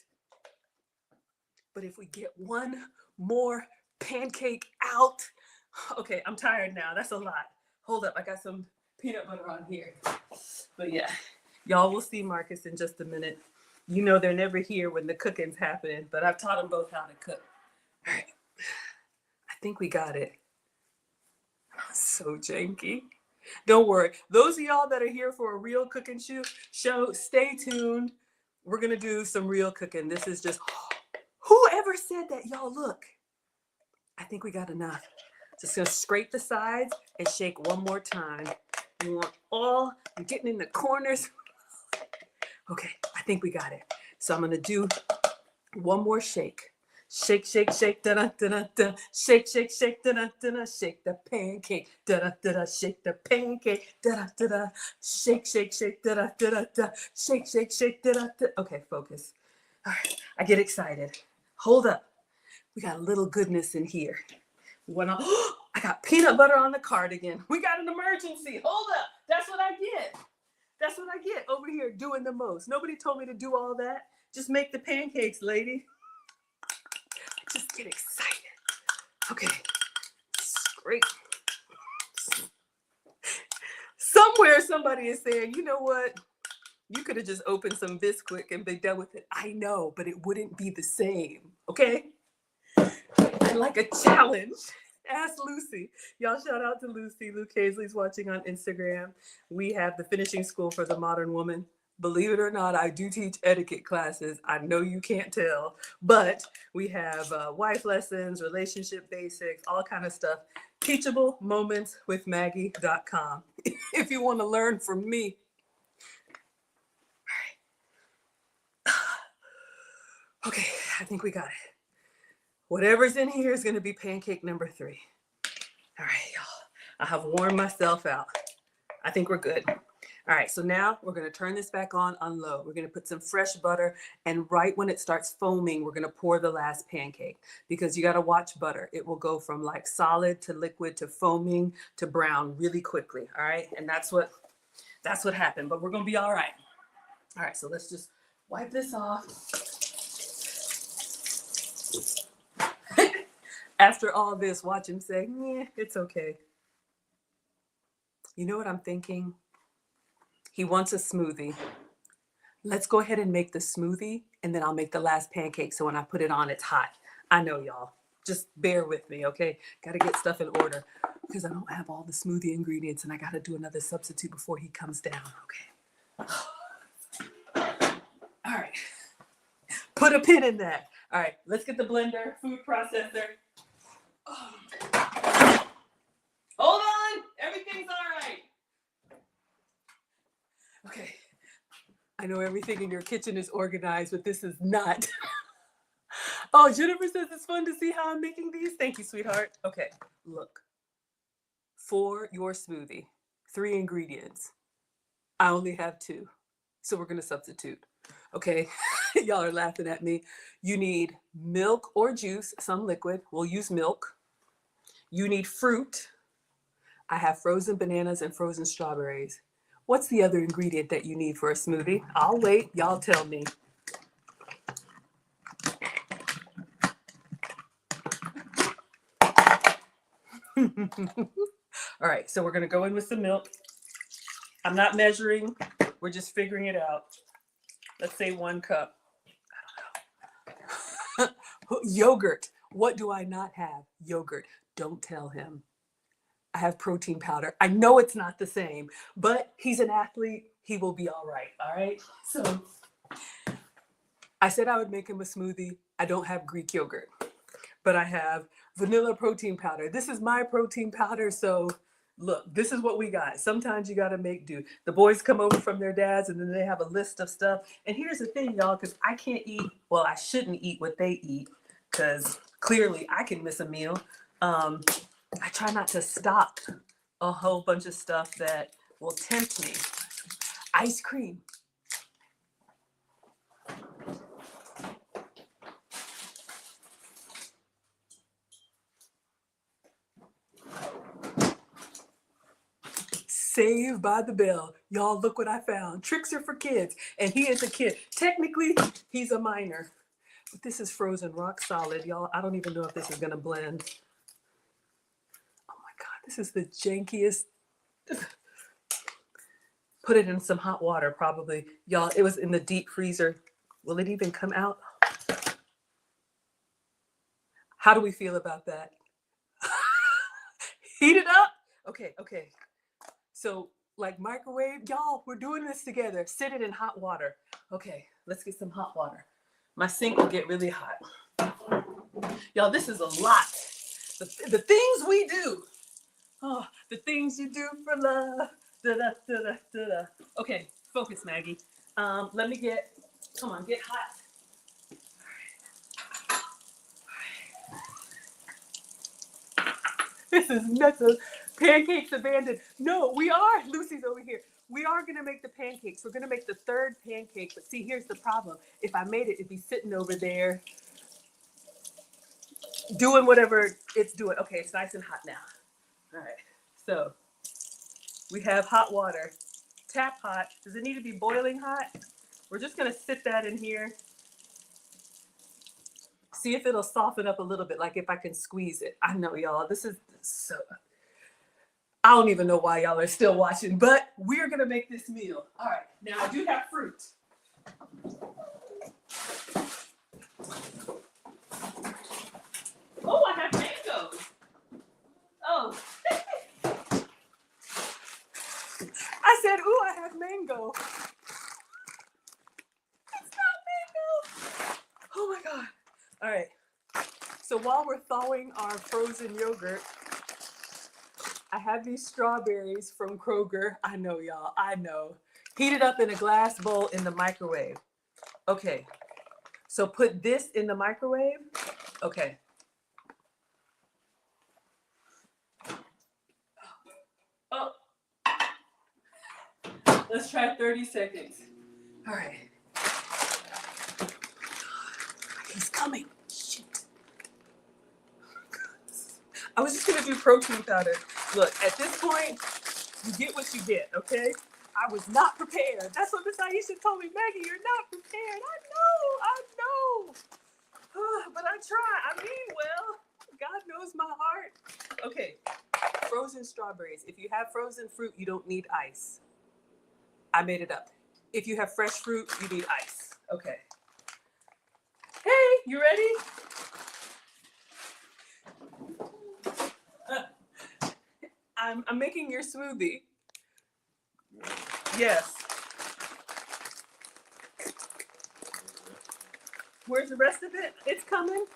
But if we get one more pancake out. Okay, I'm tired now. That's a lot. Hold up. I got some peanut butter on here. But yeah, y'all will see Marcus in just a minute. You know they're never here when the cooking's happening, but I've taught them both how to cook. All right. I think we got it. So janky. Don't worry. Those of y'all that are here for a real cooking show, stay tuned. We're going to do some real cooking. This is just, whoever said that, y'all, look. I think we got enough. Just going to scrape the sides and shake one more time. You want all, you're getting in the corners. Okay, I think we got it. So I'm going to do one more shake. Shake, shake, shake, da da da da. Shake, shake, shake, da da da. Shake the pancake, da da da. Shake the pancake, da da da. Shake, shake, shake, da da da. Shake, shake, shake, da da. Okay, focus. All right, I get excited. Hold up. We got a little goodness in here. I got peanut butter on the cardigan. We got an emergency. Hold up. That's what I get. That's what I get over here doing the most. Nobody told me to do all that. Just make the pancakes, lady. Just get excited. Okay. Scrape. Somewhere somebody is saying, you know what? You could have just opened some Bisquick and been done with it. I know, but it wouldn't be the same. Okay? I like a challenge. Ask Lucy. Y'all shout out to Lucy. Luke Hazley's watching on Instagram. We have the Finishing School for the Modern Woman. Believe it or not, I do teach etiquette classes. I know you can't tell, but we have wife lessons, relationship basics, all kind of stuff. Teachable moments with Maggie.com. If you want to learn from me. All right. Okay, I think we got it. Whatever's in here is going to be pancake number 3. All right, y'all. I have worn myself out. I think we're good. All right, so now we're going to turn this back on low. We're going to put some fresh butter, and right when it starts foaming, we're going to pour the last pancake, because you got to watch butter. It will go from like solid to liquid to foaming to brown really quickly, all right? And that's what happened, but we're going to be all right. All right, so let's just wipe this off. After all this, watch him say, yeah, it's okay. You know what I'm thinking? He wants a smoothie. Let's go ahead and make the smoothie, and then I'll make the last pancake so when I put it on, it's hot. I know, y'all. Just bear with me, okay? Got to get stuff in order because I don't have all the smoothie ingredients, and I got to do another substitute before he comes down, okay? All right. Put a pin in that. All right, let's get the blender, food processor. Oh. Hold on. Everything's all right. Okay. I know everything in your kitchen is organized, but this is not. Oh, Jennifer says it's fun to see how I'm making these. Thank you, sweetheart. Okay, look. For your smoothie, 3 ingredients. I only have 2, so we're going to substitute. Okay, y'all are laughing at me. You need milk or juice, some liquid. We'll use milk. You need fruit. I have frozen bananas and frozen strawberries. What's the other ingredient that you need for a smoothie? I'll wait. Y'all tell me. All right, so we're going to go in with some milk. I'm not measuring. We're just figuring it out. Let's say 1 cup. I don't know. Yogurt. What do I not have? Yogurt. Don't tell him. I have protein powder. I know it's not the same, but he's an athlete. He will be all right. All right. So I said I would make him a smoothie. I don't have Greek yogurt, but I have vanilla protein powder. This is my protein powder. So look, this is what we got. Sometimes you got to make do. The boys come over from their dads and then they have a list of stuff. And here's the thing, y'all, because I can't eat, well, I shouldn't eat what they eat because clearly I can miss a meal. I try not to stock a whole bunch of stuff that will tempt me. Ice cream. Saved by the Bell. Y'all, look what I found. Tricks are for kids. And he is a kid. Technically, he's a minor. But this is frozen rock solid, y'all. I don't even know if this is going to blend. Oh my God, this is the jankiest. Put it in some hot water, probably. Y'all, it was in the deep freezer. Will it even come out? How do we feel about that? Heat it up? Okay. So like microwave, y'all, we're doing this together. Sit it in hot water. Okay, let's get some hot water. My sink will get really hot. Y'all, this is a lot. The things we do. Oh, the things you do for love. Da-da-da-da-da-da. Okay, focus, Maggie. Let me come on, get hot. This is nuts. Pancakes abandoned. No, we are. Lucy's over here. We are going to make the pancakes. We're going to make the third pancake. But see, here's the problem. If I made it, it'd be sitting over there doing whatever it's doing. Okay, it's nice and hot now. All right. So we have hot water. Tap hot. Does it need to be boiling hot? We're just going to sit that in here. See if it'll soften up a little bit, like if I can squeeze it. I know, y'all, this is so... I don't even know why y'all are still watching, but we're going to make this meal. All right, now I do have fruit. Oh, I have mangoes. Oh. I said, ooh, I have mango. It's not mango. Oh my God. All right. So while we're thawing our frozen yogurt, I have these strawberries from Kroger. I know, y'all. I know. Heated up in a glass bowl in the microwave. Okay. So put this in the microwave. Okay. Oh. Let's try 30 seconds. All right. He's coming. Shit. I was just going to do protein powder. Look, at this point, you get what you get, okay? I was not prepared. That's what Miss Aisha told me. Maggie, you're not prepared. I know. But I try. I mean, well, God knows my heart. Okay, frozen strawberries. If you have frozen fruit, you don't need ice. I made it up. If you have fresh fruit, you need ice. Okay. Hey, you ready? I'm making your smoothie. Yes. Where's the rest of it? It's coming.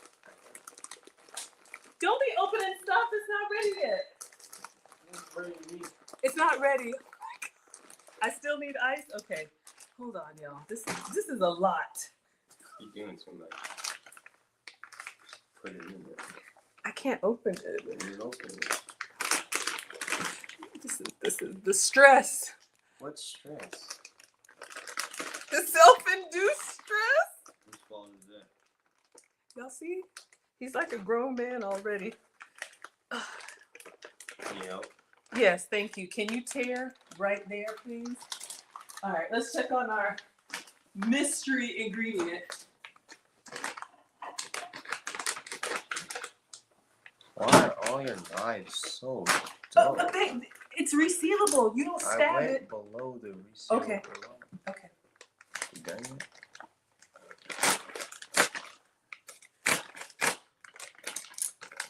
Don't be opening stuff. It's not ready yet. It's not ready. I still need ice. Okay. Hold on, y'all. This is a lot. You're doing too much. Put it in there. I can't open it. Open it. This is the stress. What stress? The self-induced stress. Whose fault is that? Y'all see? He's like a grown man already. Can you help? Yes, thank you. Can you tear right there, please? All right, let's check on our mystery ingredient. Why are all your knives so dull? It's resealable. You don't stab I went it. below the resealable. Okay. Okay. You done yet?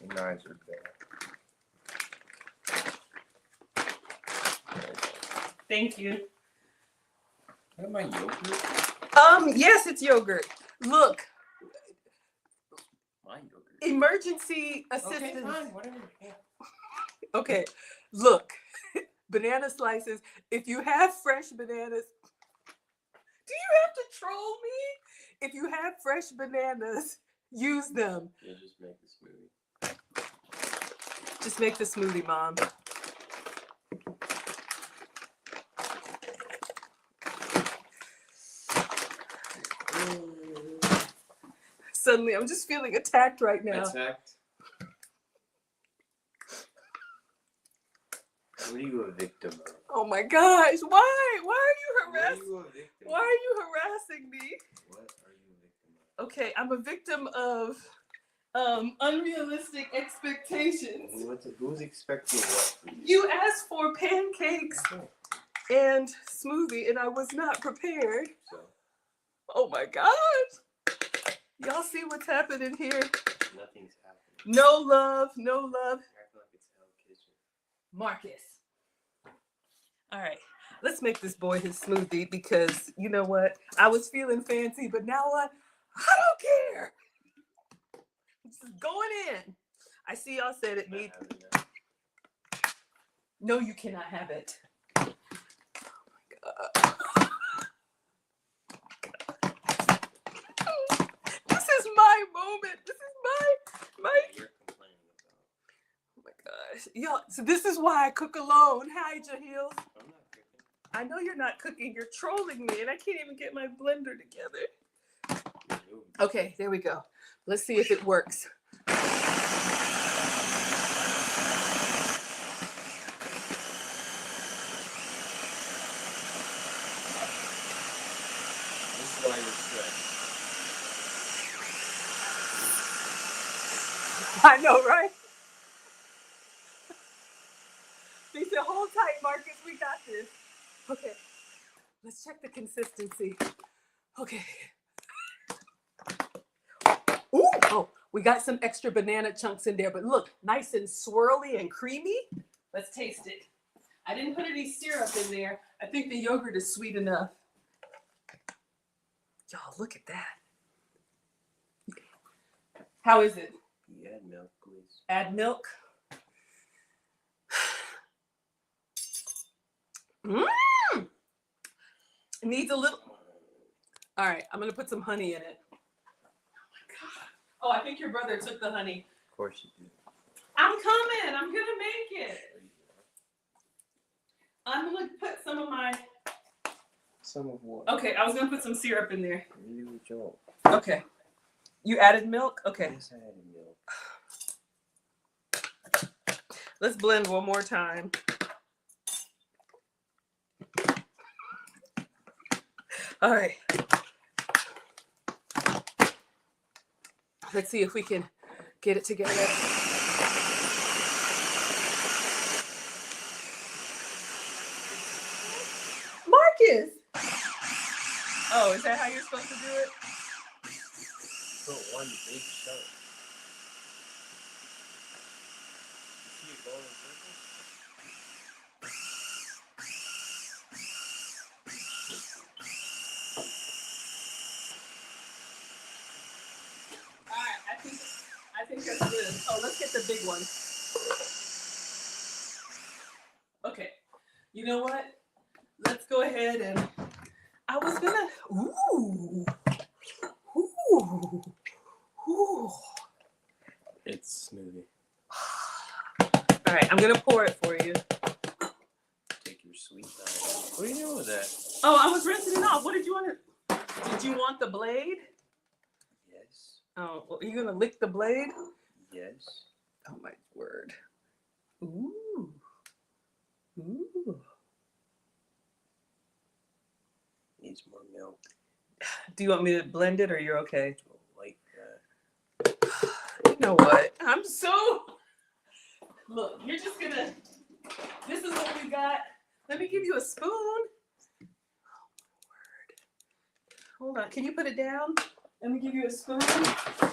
The knives are there. Thank you. Is that my yogurt? Yes, it's yogurt. Look. My yogurt. Emergency assistance. Okay, fine, whatever. Yeah. Okay, look. Banana slices. If you have fresh bananas, do you have to troll me? If you have fresh bananas, use them. Yeah, just make the smoothie. Just make the smoothie, Mom. Suddenly, I'm just feeling attacked right now. Attacked? What are you a victim of? Oh my gosh, why? Why are you What are you a victim Why are you harassing me? What are you a victim of? Okay, I'm a victim of unrealistic expectations. Who's expecting what from you? You asked for pancakes and smoothie, and I was not prepared. So? Oh my gosh. Y'all see what's happening here? Nothing's happening. No love, no love. Act like it's Hell Kitchen. Marcus. All right, let's make this boy his smoothie because you know what? I was feeling fancy, but now what? I don't care. This is going in. I see y'all said it needs. No, you cannot have it. Oh my God. This is my moment. This is my. You're complaining about. Oh my gosh, y'all. So this is why I cook alone. Hi, Jahil. I'm not cooking. I know you're not cooking. You're trolling me, and I can't even get my blender together. Okay, there we go. Let's see if it works. This is why you're stressed. I know, right? They said, hold tight, Marcus. We got this. Okay, let's check the consistency. Okay. Ooh, oh, we got some extra banana chunks in there, but look, nice and swirly and creamy. Let's taste it. I didn't put any syrup in there. I think the yogurt is sweet enough. Y'all, look at that. How is it? You add milk, please. Add milk. Mmm! It needs a little. All right, I'm going to put some honey in it. Oh, I think your brother took the honey. Of course you do. I'm coming. I'm going to make it. I'm going to put some of my. Some of what? Okay, I was going to put some syrup in there. Really with Joel. Okay. You added milk? Okay. Yes, I added milk. Let's blend one more time. All right. Let's see if we can get it together. Marcus! Oh, is that how you're supposed to do it? Put one big chunk. You see it going in circles? All right, I think that's good. Oh, let's get the big one. Okay, you know what? Let's go ahead and I was gonna. Ooh. It's smoothie. All right, I'm gonna pour it for you. Take your sweet time. What are you doing with that? Oh, I was rinsing it off. What did you want? Did you want the blade? Yes. Oh, well, are you gonna lick the blade? Yes. Oh my word. Ooh. Ooh. Needs more milk. Do you want me to blend it or you're okay? Like that. You know what? I'm so. Look, you're just gonna. This is what we got. Let me give you a spoon. Oh my word. Hold on. Can you put it down? Let me give you a spoon.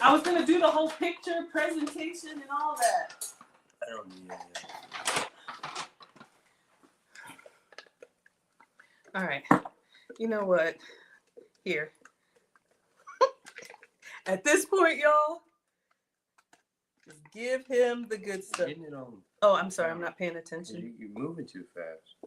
I was gonna do the whole picture presentation and all that. I don't need any of that. All right. You know what? Here. At this point, y'all, just give him the good stuff. Getting it on. Oh, I'm sorry. I'm not paying attention. You're moving too fast.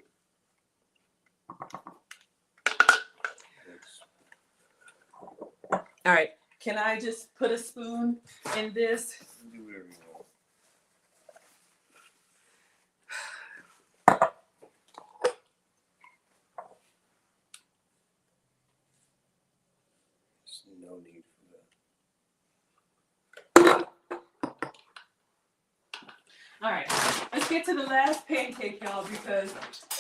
All right. Can I just put a spoon in this? Do whatever you want. There's no need for that. All right. Let's get to the last pancake, y'all, because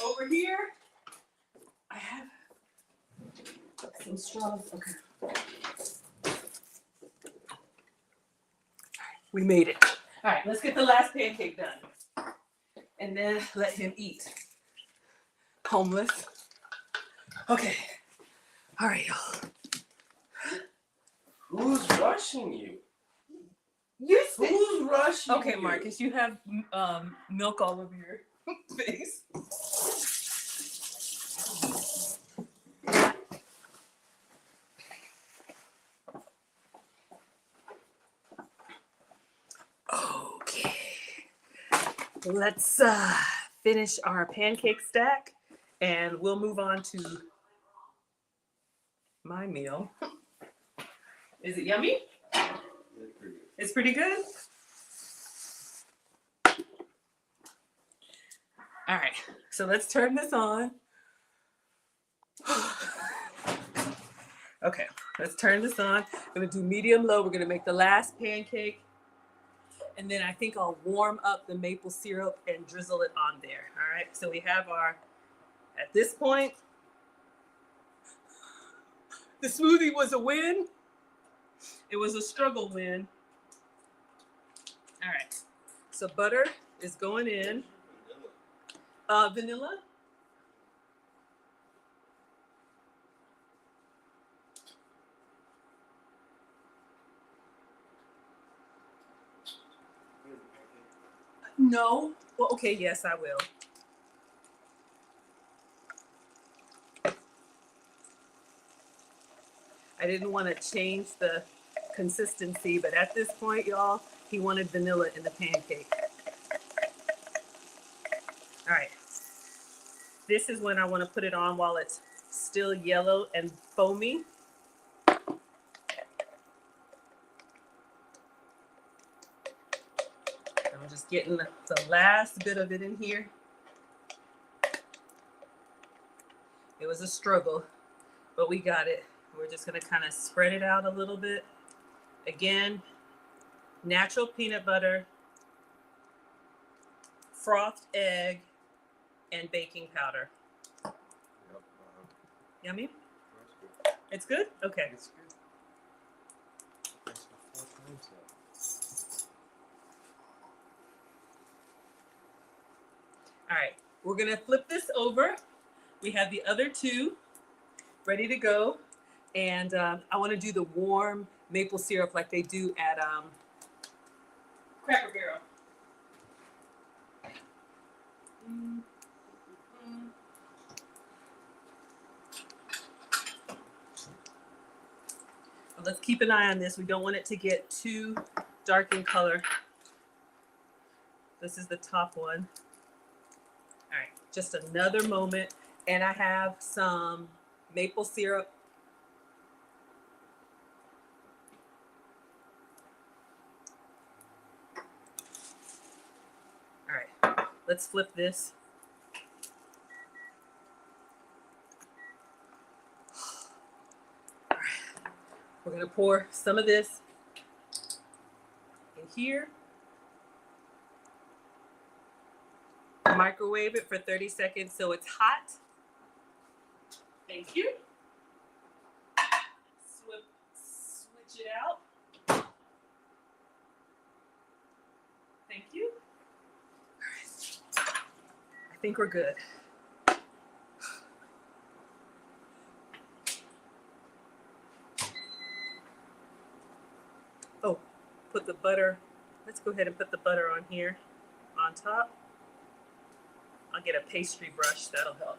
over here, I have some straws. Okay. We made it. All right, let's get the last pancake done. And then let him eat. Homeless. Okay. All right, y'all. Who's rushing you? Who's rushing okay, Marcus, you have milk all over your face. let's finish our pancake stack and we'll move on to my meal. Is it yummy? It's pretty good? All right, so let's turn this on. Okay, let's turn this on. I'm gonna do medium low. We're gonna make the last pancake. And then I think I'll warm up the maple syrup and drizzle it on there. All right, so we have our, at this point, the smoothie was a win. It was a struggle win. All right, so butter is going in. Vanilla. No. Well, okay, yes, I will. I didn't want to change the consistency, but at this point, y'all, he wanted vanilla in the pancake. All right. This is when I want to put it on while it's still yellow and foamy. I'm just getting the last bit of it in here. It was a struggle, but we got it. We're just going to kind of spread it out a little bit. Again, natural peanut butter, frothed egg, and baking powder. Yep, Yummy? that's good. It's good? Okay. It's good. That's the 4 times now. All right, we're gonna flip this over. We have the other two ready to go. And I wanna do the warm maple syrup like they do at Cracker Barrel. But let's keep an eye on this. We don't want it to get too dark in color. This is the top one. All right, just another moment. And I have some maple syrup. All right, let's flip this. All right, we're gonna pour some of this in here. Microwave it for 30 seconds so it's hot. Thank you. Switch it out. Thank you. All right. I think we're good. Oh, put the butter. Let's go ahead and put the butter on here, on top. I'll get a pastry brush, that'll help.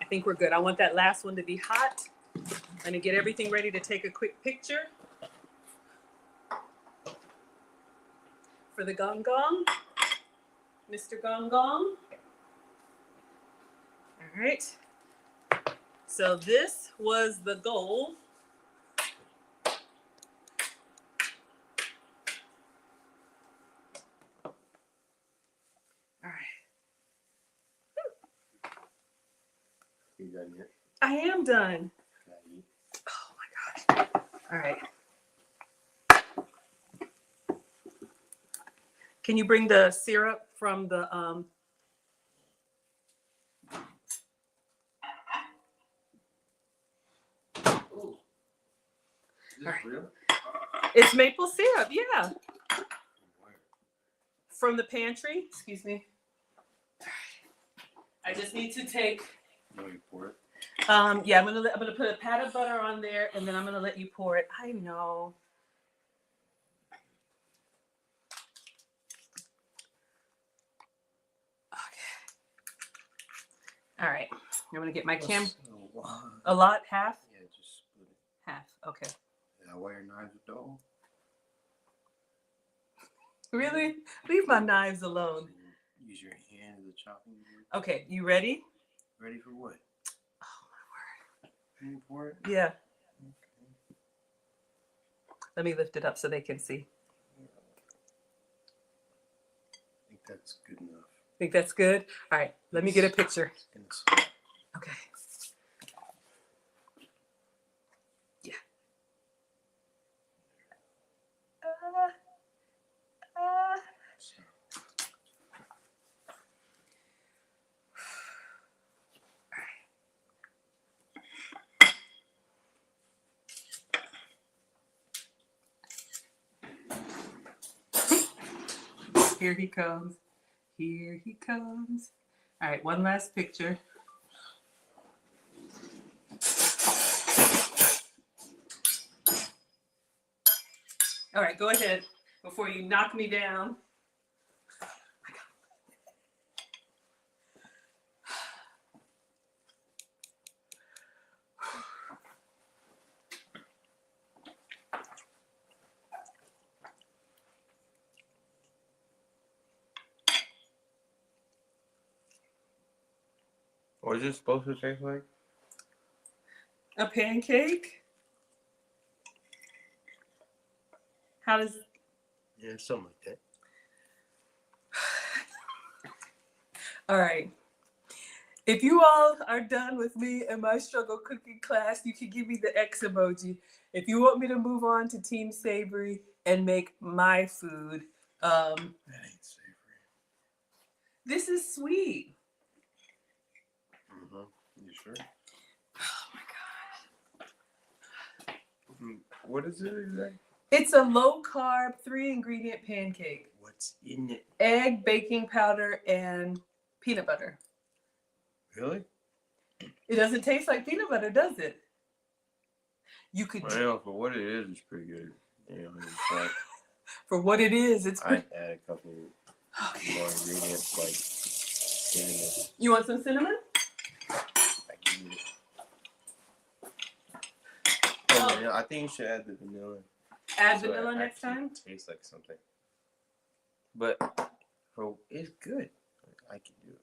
I think we're good. I want that last one to be hot. I'm gonna get everything ready to take a quick picture for the gong gong, Mr. Gong Gong. All right. So this was the goal. All right. You done yet? I am done. Can I eat? Oh my gosh. All right. Can you bring the syrup from the Oh. Is this All right. real? It's maple syrup, yeah. From the pantry. Excuse me. I just need to take No, you pour it. Yeah, I'm gonna put a pat of butter on there, and then I'm gonna let you pour it. I know. Okay. All right. I'm gonna get my camera. A lot, half. Yeah, just split it. Half. Okay. Is that why your knives are dull? Really? Leave my knives alone. Use your hand as a chopping board. Okay, you ready? Ready for what? Oh my word. Ready for it? Yeah. Okay. Let me lift it up so they can see. I think that's good enough. Think that's good? All right, let me get a picture. Okay. Yeah. Here he comes. Here he comes. All right, one last picture. All right, go ahead before you knock me down. What is it supposed to taste like? A pancake? How does... Yeah, something like that. All right. If you all are done with me and my struggle cooking class, you can give me the X emoji. If you want me to move on to Team Savory and make my food, That ain't savory. this is sweet. Mm-hmm. You sure? Oh my God. What is it exactly? It's a low-carb, 3-ingredient pancake. What's in it? Egg, baking powder, and peanut butter. Really? It doesn't taste like peanut butter, does it? You could... Well, for what it is, it's pretty good. You know, it's like, For what it is, it's pretty... I'd add a couple more ingredients like cinnamon. You want some cinnamon? I can eat it. Oh, man, I think you should add the vanilla. Add So vanilla it next actually time? tastes like something. But it's good. I can do it.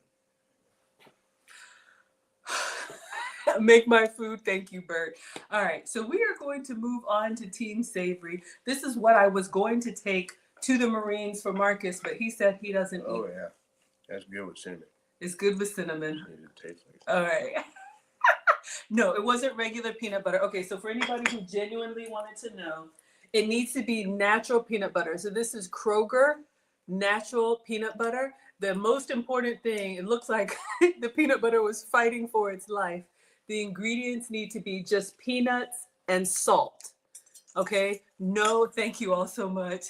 Make my food. Thank you, Bert. All right, so we are going to move on to Team Savory. This is what I was going to take to the Marines for Marcus, but he said he doesn't eat. Oh, yeah. That's good with cinnamon. It's good with cinnamon. It tastes like All right. No, it wasn't regular peanut butter. Okay, so for anybody who genuinely wanted to know, it needs to be natural peanut butter. So this is Kroger natural peanut butter. The most important thing, it looks like the peanut butter was fighting for its life. The ingredients need to be just peanuts and salt. Okay? No, thank you all so much.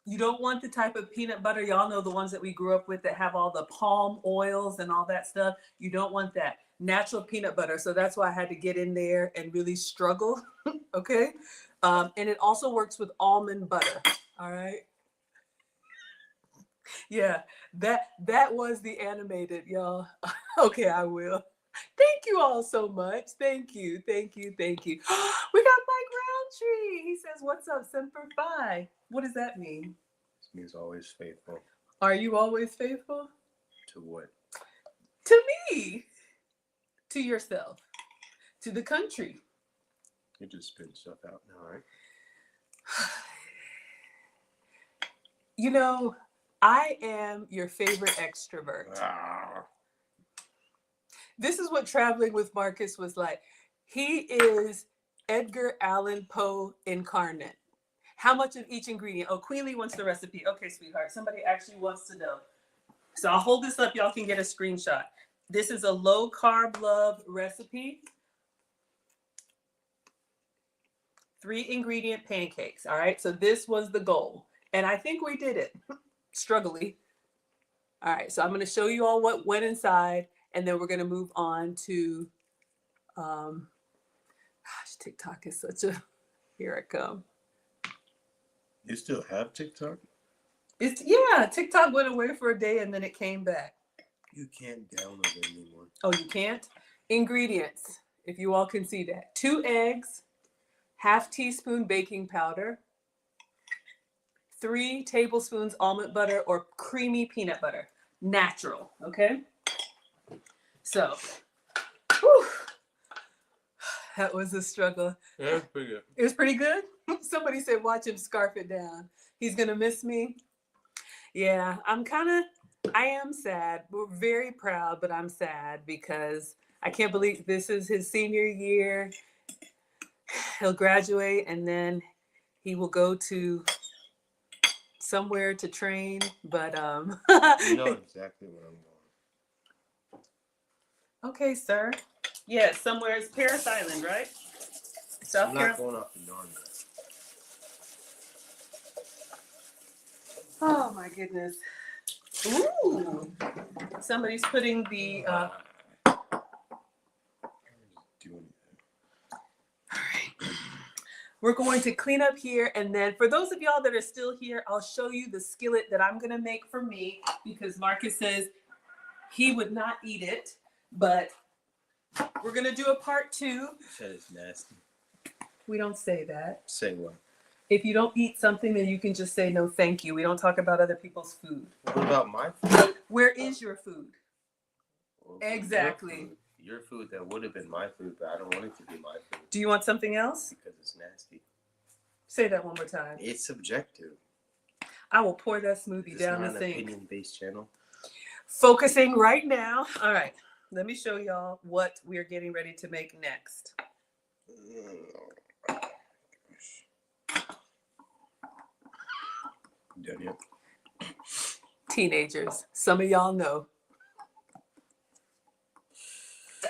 You don't want the type of peanut butter, y'all know the ones that we grew up with that have all the palm oils and all that stuff. You don't want that. Natural peanut butter. So that's why I had to get in there and really struggle. Okay? And it also works with almond butter. All right? Yeah, that was the animated, y'all. Okay, I will. Thank you all so much. Thank you. Thank you. Thank you. We got Mike Roundtree. He says, "What's up, Semper Fi?" What does that mean? This means always faithful. Are you always faithful? To what? To me. To yourself. To the country. You just spit stuff out now, right? You know, I am your favorite extrovert. This is what traveling with Marcus was like. He is Edgar Allan Poe incarnate. How much of each ingredient? Oh, Queenie wants the recipe. Okay, sweetheart. Somebody actually wants to know. So I'll hold this up. Y'all can get a screenshot. This is a low carb love recipe. 3-ingredient pancakes. All right. So this was the goal. And I think we did it. Struggly. All right. So I'm going to show you all what went inside. And then we're going to move on to, gosh, TikTok is such a, here I come. You still have TikTok? Yeah, TikTok went away for a day and then it came back. You can't download it anymore. Oh, you can't? Ingredients, if you all can see that. 2 eggs, half teaspoon baking powder, 3 tablespoons almond butter or creamy peanut butter. Natural, okay? So, whew, that was a struggle. Yeah, it's pretty good. It was pretty good? Somebody said, watch him scarf it down. He's going to miss me. Yeah, I am sad. We're very proud, but I'm sad because I can't believe this is his senior year. He'll graduate and then he will go to somewhere to train, but You know exactly where I'm going. Okay, sir. Yeah, somewhere. It's Paris Island, right? South I'm not going off the norm. Oh my goodness. Ooh. Somebody's putting the We're going to clean up here, and then for those of y'all that are still here, I'll show you the skillet that I'm gonna make for me because Marcus says he would not eat it, but we're gonna do a part 2. You said it's nasty. We don't say that. Say what? If you don't eat something, then you can just say no thank you. We don't talk about other people's food. What about my food? Where is your food? Well, Exactly. Your food that would have been my food, but I don't want it to be my food. Do you want something else? Because it's nasty. Say that one more time. It's subjective. I will pour that smoothie It's down not the an sink. opinion-based channel. Focusing right now. All right. Let me show y'all what we're getting ready to make next. Done yet? Teenagers. Some of y'all know.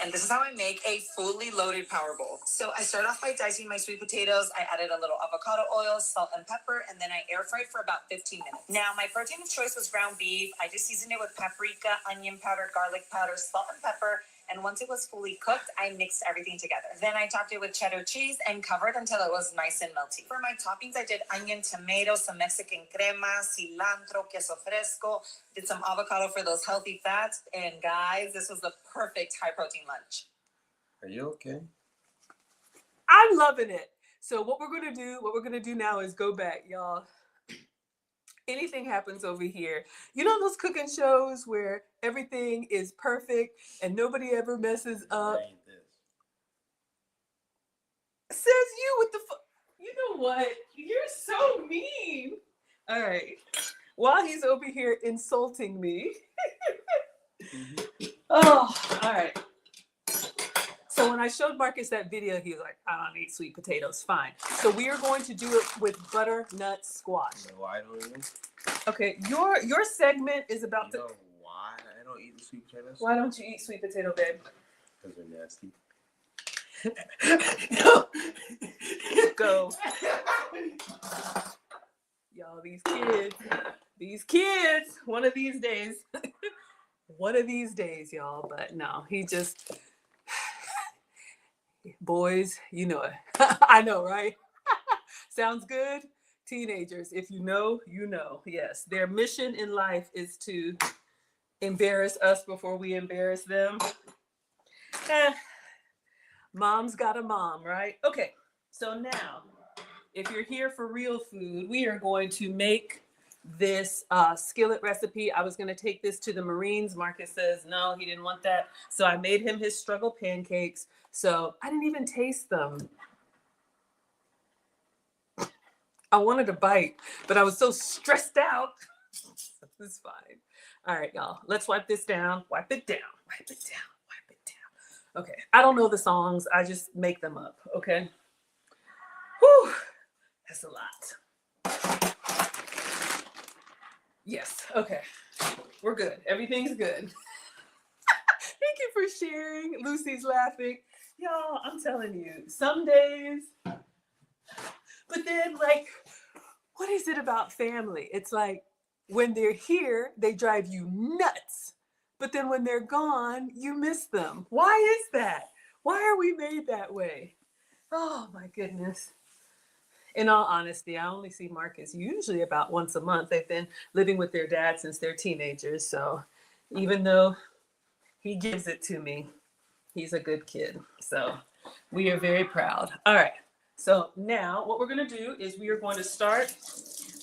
And this is how I make a fully loaded power bowl. So I start off by dicing my sweet potatoes. I added a little avocado oil, salt, and pepper, and then I air fried for about 15 minutes. Now, my protein of choice was ground beef. I just seasoned it with paprika, onion powder, garlic powder, salt, and pepper. And once it was fully cooked, I mixed everything together. Then I topped it with cheddar cheese and covered until it was nice and melty. For my toppings, I did onion, tomato, some Mexican crema, cilantro, queso fresco, did some avocado for those healthy fats. And guys, this was the perfect high protein lunch. Are you okay? I'm loving it. So what we're gonna do now is go back, y'all. Anything happens over here. You know those cooking shows where everything is perfect and nobody ever messes up? Ain't this. Says you with the you know what? You're so mean. All right. While he's over here insulting me. Oh, all right. So when I showed Marcus that video, he was like, I don't eat sweet potatoes. Fine. So we are going to do it with butternut squash. No, I don't even. Okay, your segment is about You know why I don't eat the sweet potatoes? Why don't you eat sweet potato, babe? Because they're nasty. Go. Y'all, these kids, one of these days, y'all, but no, he just, boys, you know it. I know, right? Sounds good? Teenagers, if you know, you know. Yes, their mission in life is to embarrass us before we embarrass them. Mom's got a mom, right? Okay, so now, if you're here for real food, we are going to make this skillet recipe. I was going to take this to the Marines. Marcus says no, he didn't want that. So I made him his struggle pancakes. So I didn't even taste them. I wanted to bite, but I was so stressed out. It's fine. All right, y'all. Let's wipe this down. Wipe it down. Wipe it down. Wipe it down. Okay. I don't know the songs. I just make them up. Okay. Whew. That's a lot. Yes. Okay. We're good. Everything's good. Thank you for sharing. Lucy's laughing. Y'all, I'm telling you, some days, but then like, what is it about family? It's like when they're here, they drive you nuts. but then when they're gone, you miss them. Why is that? Why are we made that way? Oh my goodness. In all honesty, I only see Marcus usually about once a month. They've been living with their dad since they're teenagers. So even though he gives it to me, he's a good kid. So we are very proud. All right. So now what we're going to do is we are going to start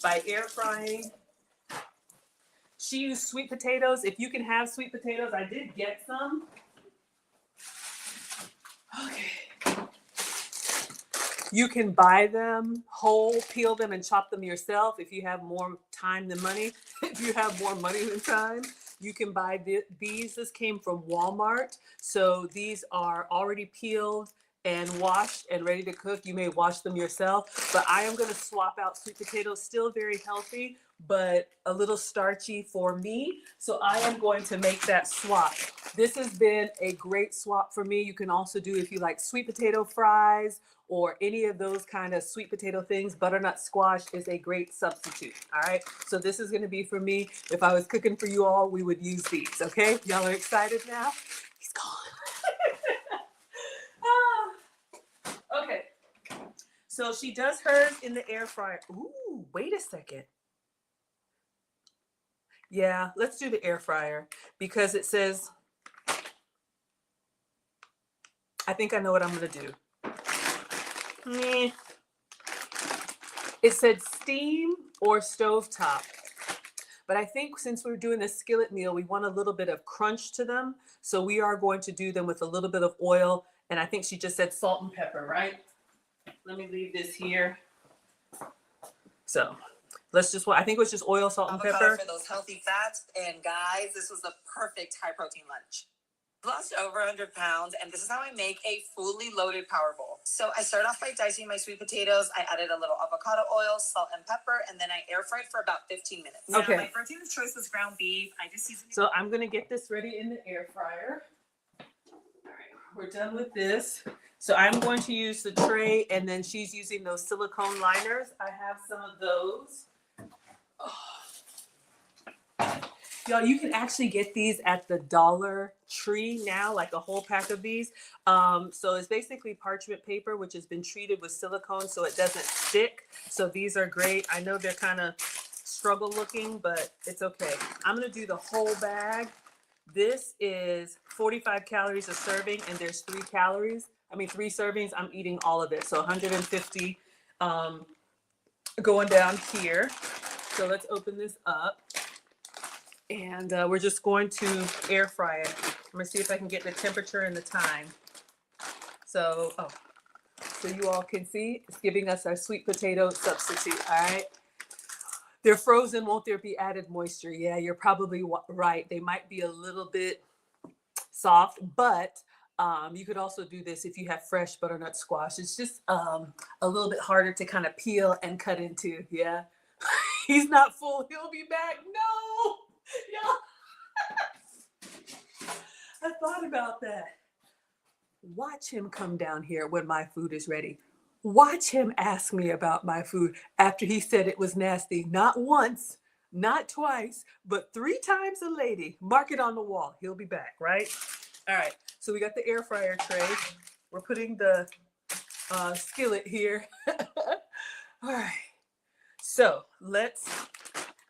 by air frying. She used sweet potatoes. If you can have sweet potatoes, I did get some. Okay. You can buy them whole, peel them, and chop them yourself if you have more time than money. If you have more money than time, you can buy these. This came from Walmart. So these are already peeled and washed and ready to cook. You may wash them yourself, but I am going to swap out sweet potatoes. Still very healthy, but a little starchy for me. So I am going to make that swap. This has been a great swap for me. You can also do, if you like sweet potato fries or any of those kind of sweet potato things, butternut squash is a great substitute. All right. So this is going to be for me. If I was cooking for you all, we would use these. Okay. Y'all are excited now? He's gone. Okay. So she does hers in the air fryer. Ooh, wait a second. Yeah, let's do the air fryer because it says, I think I know what I'm going to do. It said steam or stovetop. But I think since we're doing a skillet meal, we want a little bit of crunch to them. So we are going to do them with a little bit of oil. And I think she just said salt and pepper, right? Let me leave this here. So let's just, I think it was just oil, salt, and pepper. For those healthy fats. And guys, this was the perfect high protein lunch. Lost over 100 pounds, and this is how I make a fully loaded power bowl. So I start off by dicing my sweet potatoes. I added a little avocado oil, salt, and pepper, and then I air fried for about 15 minutes. Okay. Now, my protein of choice was ground beef. I just seasoned it. So I'm gonna get this ready in the air fryer. All right, we're done with this. So I'm going to use the tray, and then she's using those silicone liners. I have some of those. Oh. Y'all, you can actually get these at the Dollar Tree now, like a whole pack of these. So it's basically parchment paper, which has been treated with silicone so it doesn't stick. So these are great. I know they're kind of struggle looking, but it's okay. I'm going to do the whole bag. This is 45 calories a serving, and there's 3 servings. I'm eating all of it. So 150 going down here. So let's open this up. And we're just going to air fry it. I'm gonna see if I can get the temperature and the time. So you all can see, it's giving us our sweet potato substitute, all right? They're frozen, won't there be added moisture? Yeah, you're probably right. They might be a little bit soft, but you could also do this if you have fresh butternut squash. It's just a little bit harder to kind of peel and cut into, yeah? He's not full, he'll be back. No! Yeah. I thought about that. Watch him come down here when my food is ready. Watch him ask me about my food after he said it was nasty. Not once, not twice, but 3 times a lady. Mark it on the wall. He'll be back, right? All right. So we got the air fryer tray. We're putting the skillet here. All right. So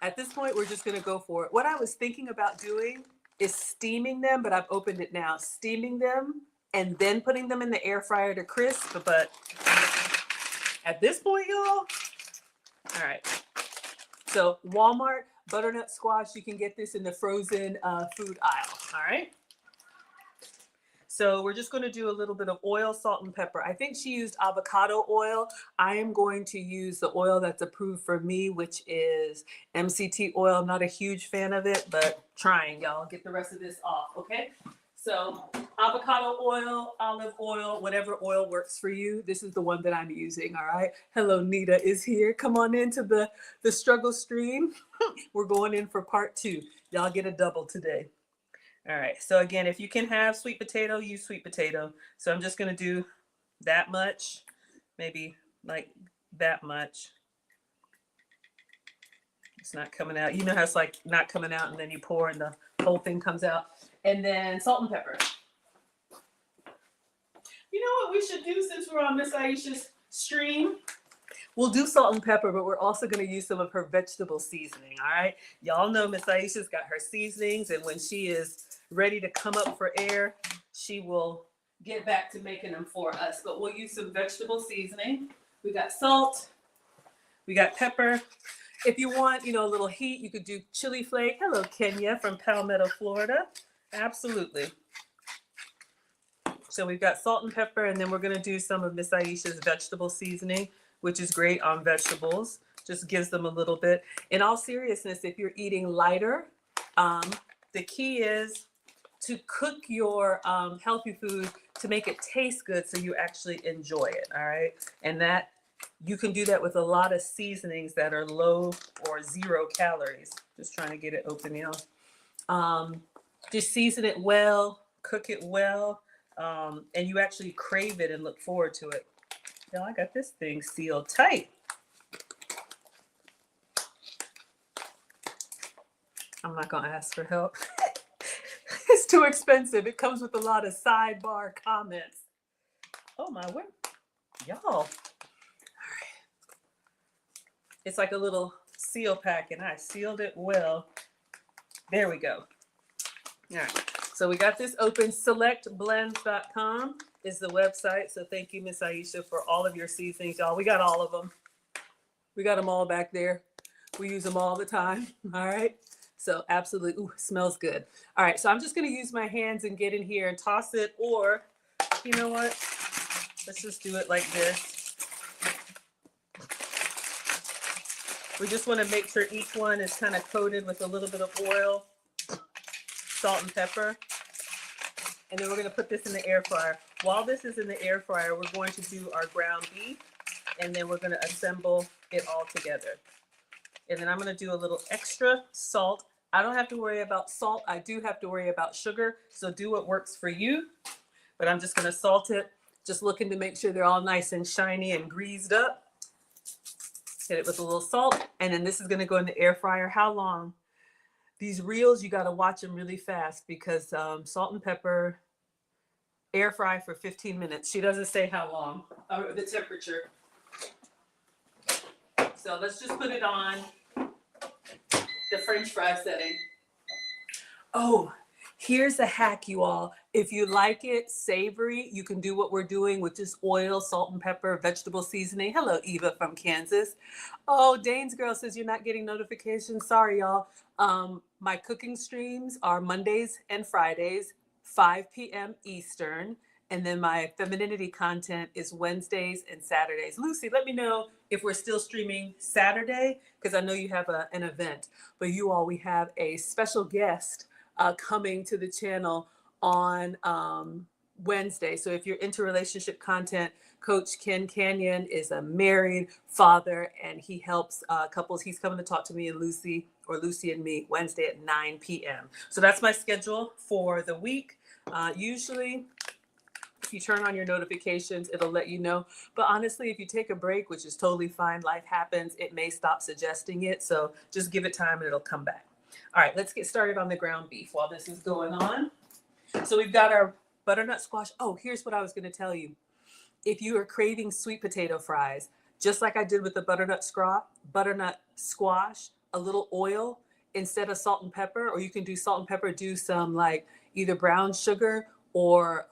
at this point, we're just going to go for it. What I was thinking about doing is steaming them, but I've opened it now. Steaming them and then putting them in the air fryer to crisp. But at this point, y'all, all right. So Walmart butternut squash, you can get this in the frozen food aisle. All right. So we're just going to do a little bit of oil, salt, and pepper. I think she used avocado oil. I am going to use the oil that's approved for me, which is MCT oil. I'm not a huge fan of it, but trying, y'all. Get the rest of this off, okay? So avocado oil, olive oil, whatever oil works for you. This is the one that I'm using, all right? Hello, Nita is here. Come on into the struggle stream. We're going in for part 2. Y'all get a double today. All right, so again, if you can have sweet potato, use sweet potato. So I'm just gonna do that much, maybe like that much. It's not coming out. You know how it's like not coming out and then you pour and the whole thing comes out. And then salt and pepper. You know what we should do since we're on Miss Aisha's stream? We'll do salt and pepper, but we're also going to use some of her vegetable seasoning, all right? Y'all know Miss Aisha's got her seasonings, and when she is ready to come up for air, she will get back to making them for us. But we'll use some vegetable seasoning. We got salt. We got pepper. If you want, a little heat, you could do chili flake. Hello, Kenya from Palmetto, Florida. Absolutely. So we've got salt and pepper, and then we're going to do some of Miss Aisha's vegetable seasoning, which is great on vegetables. Just gives them a little bit. In all seriousness, if you're eating lighter, the key is to cook your healthy food to make it taste good so you actually enjoy it, all right? And that you can do that with a lot of seasonings that are low or 0 calories. Just trying to get it open, Just season it well, cook it well, and you actually crave it and look forward to it. I got this thing sealed tight. I'm not gonna ask for help. It's too expensive. It comes with a lot of sidebar comments. Oh my word, y'all. All right. It's like a little seal pack, and I sealed it well. There we go. All right. So we got this open. Selectblends.com is the website. So thank you, Miss Aisha, for all of your seasonings, y'all. We got all of them. We got them all back there. We use them all the time. All right. So absolutely. Ooh, smells good. All right. So I'm just going to use my hands and get in here and toss it. Or, you know what? Let's just do it like this. We just want to make sure each one is kind of coated with a little bit of oil, salt and pepper. And then we're going to put this in the air fryer. While this is in the air fryer, we're going to do our ground beef, and then we're going to assemble it all together. And then I'm going to do a little extra salt. I don't have to worry about salt. I do have to worry about sugar. So do what works for you. But I'm just going to salt it, just looking to make sure they're all nice and shiny and greased up. Hit it with a little salt. And then this is going to go in the air fryer. How long? These reels, you got to watch them really fast because salt and pepper, air fry for 15 minutes. She doesn't say how long, or the temperature. So let's just put it on the French fry setting. Oh, here's a hack, you all. If you like it savory, you can do what we're doing with just oil, salt and pepper, vegetable seasoning. Hello, Eva from Kansas. Oh, Dane's girl says you're not getting notifications. Sorry, y'all. My cooking streams are Mondays and Fridays, 5 p.m. Eastern. And then my femininity content is Wednesdays and Saturdays. Lucy, let me know if we're still streaming Saturday, because I know you have an event. But you all, we have a special guest coming to the channel on Wednesday. So if you're into relationship content, Coach Ken Canion is a married father, and he helps couples. He's coming to talk to me and Lucy, or Lucy and me, Wednesday at 9 p.m. So that's my schedule for the week. Usually, if you turn on your notifications, it'll let you know. But honestly, if you take a break, which is totally fine, life happens, it may stop suggesting it. So just give it time and it'll come back. All right, let's get started on the ground beef while this is going on. So we've got our butternut squash. Oh, here's what I was going to tell you. If you are craving sweet potato fries, just like I did with the butternut squash, a little oil instead of salt and pepper, or you can do salt and pepper, do some like either brown sugar or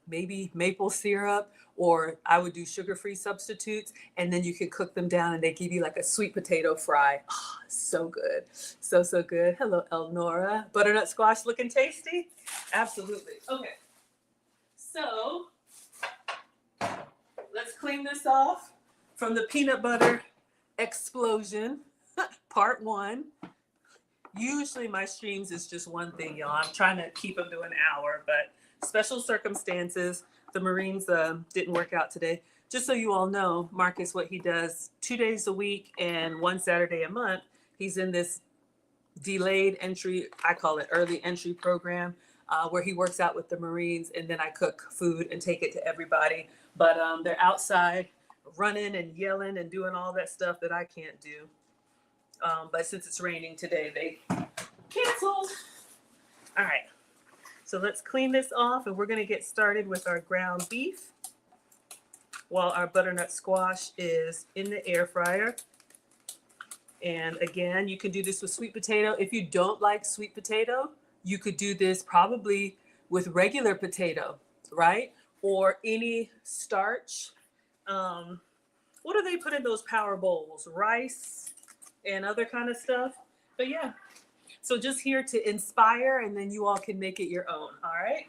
maybe maple syrup, or I would do sugar-free substitutes, and then you can cook them down and they give you like a sweet potato fry. Oh, so good. So good. Hello, Elnora. Butternut squash looking tasty? Absolutely. Okay. So let's clean this off from the peanut butter explosion, part 1. Usually my streams is just one thing, y'all. I'm trying to keep them to an hour, but special circumstances, the Marines didn't work out today. Just so you all know, Marcus, what he does 2 days a week and 1 Saturday a month, he's in this delayed entry, I call it early entry program, where he works out with the Marines, and then I cook food and take it to everybody. But they're outside running and yelling and doing all that stuff that I can't do. But since it's raining today, they canceled. All right, so let's clean this off, and we're gonna get started with our ground beef while our butternut squash is in the air fryer. And again, you can do this with sweet potato. If you don't like sweet potato, you could do this probably with regular potato, right? Or any starch. What do they put in those power bowls? Rice and other kind of stuff. But yeah, so just here to inspire, and then you all can make it your own, all right?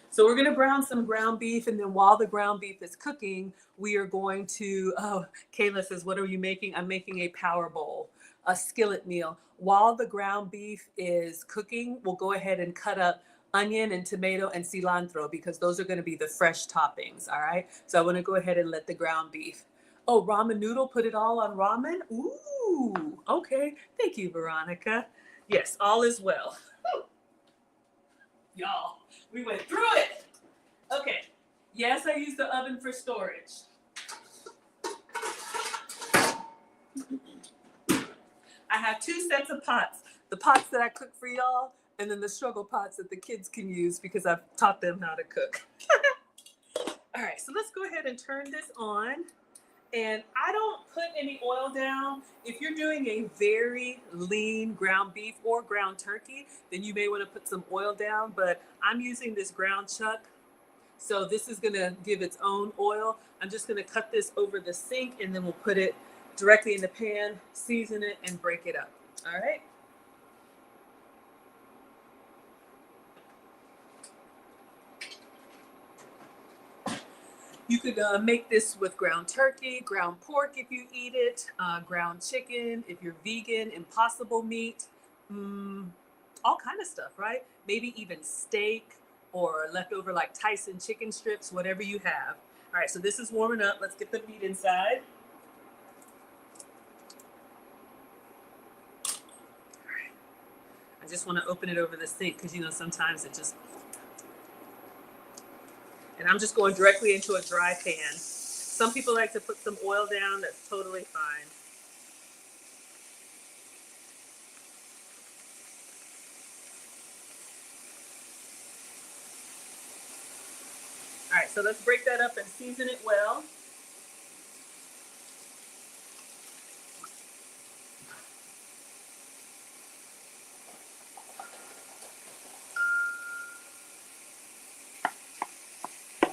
So we're gonna brown some ground beef, and then while the ground beef is cooking, we are going to, oh, Kayla says, what are you making? I'm making a power bowl, a skillet meal. While the ground beef is cooking, we'll go ahead and cut up onion and tomato and cilantro because those are gonna be the fresh toppings, all right? So I wanna go ahead and let the ground beef. Oh, ramen noodle, put it all on ramen? Ooh, okay. Thank you, Veronica. Yes, all is well. Y'all, we went through it. Okay. Yes, I use the oven for storage. I have 2 sets of pots. The pots that I cook for y'all, and then the struggle pots that the kids can use because I've taught them how to cook. All right, so let's go ahead and turn this on. And I don't put any oil down. If you're doing a very lean ground beef or ground turkey, then you may want to put some oil down, but I'm using this ground chuck. So this is gonna give its own oil. I'm just gonna cut this over the sink, and then we'll put it directly in the pan, season it, and break it up. All right. You could make this with ground turkey, ground pork if you eat it, ground chicken if you're vegan, impossible meat, all kind of stuff, right? Maybe even steak or leftover like Tyson chicken strips, whatever you have. All right, so this is warming up. Let's get the meat inside. All right. I just want to open it over the sink because, you know, sometimes it just... And I'm just going directly into a dry pan. Some people like to put some oil down. That's totally fine. All right, so let's break that up and season it well.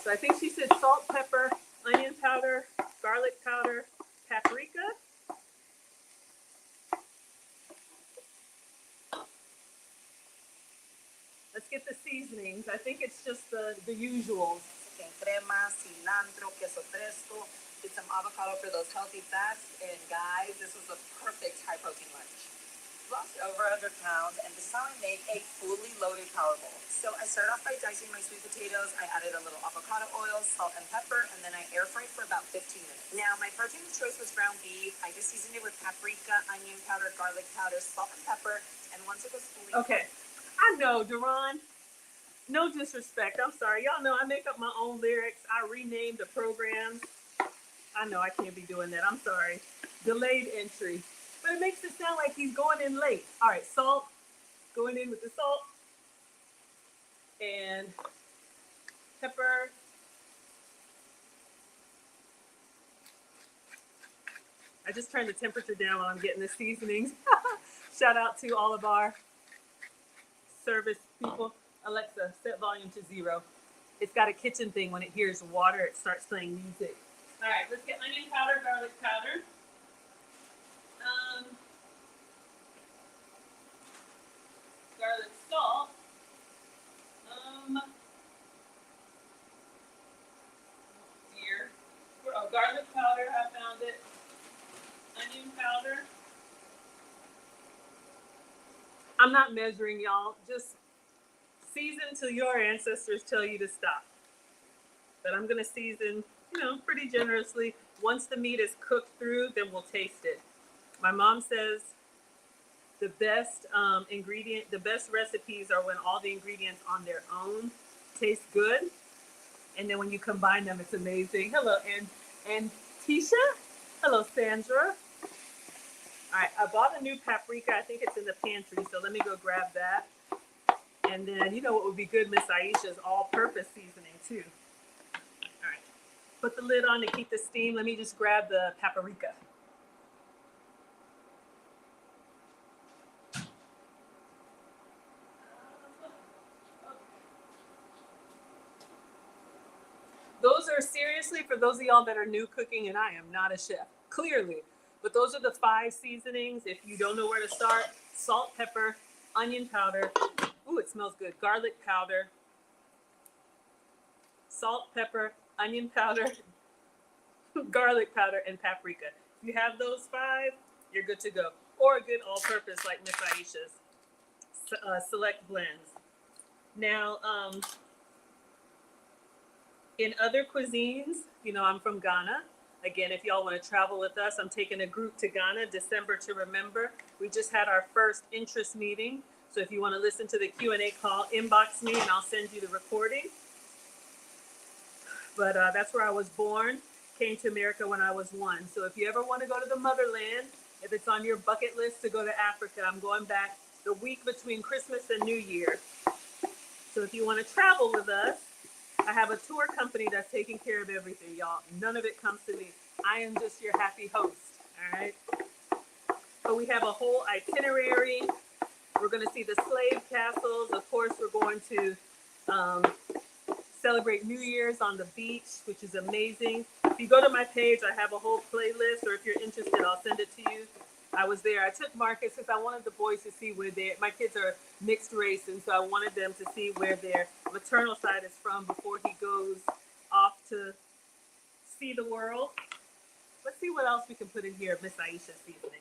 So I think she said salt, pepper, onion powder, garlic powder, paprika. Let's get the seasonings. I think it's just the usuals. Crema, cilantro, queso fresco, did some avocado for those healthy fats. And guys, this was a perfect high protein lunch. Lost over 100 pounds, and this is how I make a fully loaded power bowl. So I started off by dicing my sweet potatoes. I added a little avocado oil, salt, and pepper, and then I air fried for about 15 minutes. Now, my protein of choice was ground beef. I just seasoned it with paprika, onion powder, garlic powder, salt, and pepper. And once it was fully... Okay, I know, Duran. No disrespect. I'm sorry. Y'all know I make up my own lyrics. I renamed the programs. I know I can't be doing that. I'm sorry. Delayed entry. But it makes it sound like he's going in late. All right, salt. Going in with the salt. And pepper. I just turned the temperature down while I'm getting the seasonings. Shout out to all of our service people. Alexa, set volume to 0. It's got a kitchen thing. When it hears water, it starts playing music. All right, let's get onion powder, garlic powder. Garlic salt. Here. Oh, garlic powder, I found it. Onion powder. I'm not measuring, y'all. Just season till your ancestors tell you to stop. But I'm gonna season, you know, pretty generously. Once the meat is cooked through, then we'll taste it. My mom says the best the best recipes are when all the ingredients on their own taste good, and then when you combine them, it's amazing. Hello, and Tisha. Hello, Sandra. All right, I bought a new paprika. I think it's in the pantry, so let me go grab that. And then, you know what would be good, Miss Aisha's all-purpose seasoning, too. All right, put the lid on to keep the steam. Let me just grab the paprika. Those are seriously for those of y'all that are new cooking, and I am not a chef, clearly. But those are the 5 seasonings. If you don't know where to start, salt, pepper, onion powder. Ooh, it smells good. Garlic powder, salt, pepper, onion powder, garlic powder, and paprika. If you have those 5, you're good to go. Or a good all-purpose like Miss Aisha's select blends. Now, in other cuisines, you know, I'm from Ghana. Again, if y'all want to travel with us, I'm taking a group to Ghana, December to remember. We just had our first interest meeting. So if you want to listen to the Q&A call, inbox me and I'll send you the recording. But that's where I was born. Came to America when I was 1. So if you ever want to go to the motherland, if it's on your bucket list to go to Africa, I'm going back the week between Christmas and New Year. So if you want to travel with us, I have a tour company that's taking care of everything, y'all. None of it comes to me. I am just your happy host, all right? So we have a whole itinerary. We're going to see the slave castles. Of course, we're going to celebrate New Year's on the beach, which is amazing. If you go to my page, I have a whole playlist, or if you're interested, I'll send it to you. I was there. I took Marcus because I wanted the boys to see where my kids are mixed race, and so I wanted them to see where their maternal side is from before he goes off to see the world. Let's see what else we can put in here, Miss Aisha seasoning.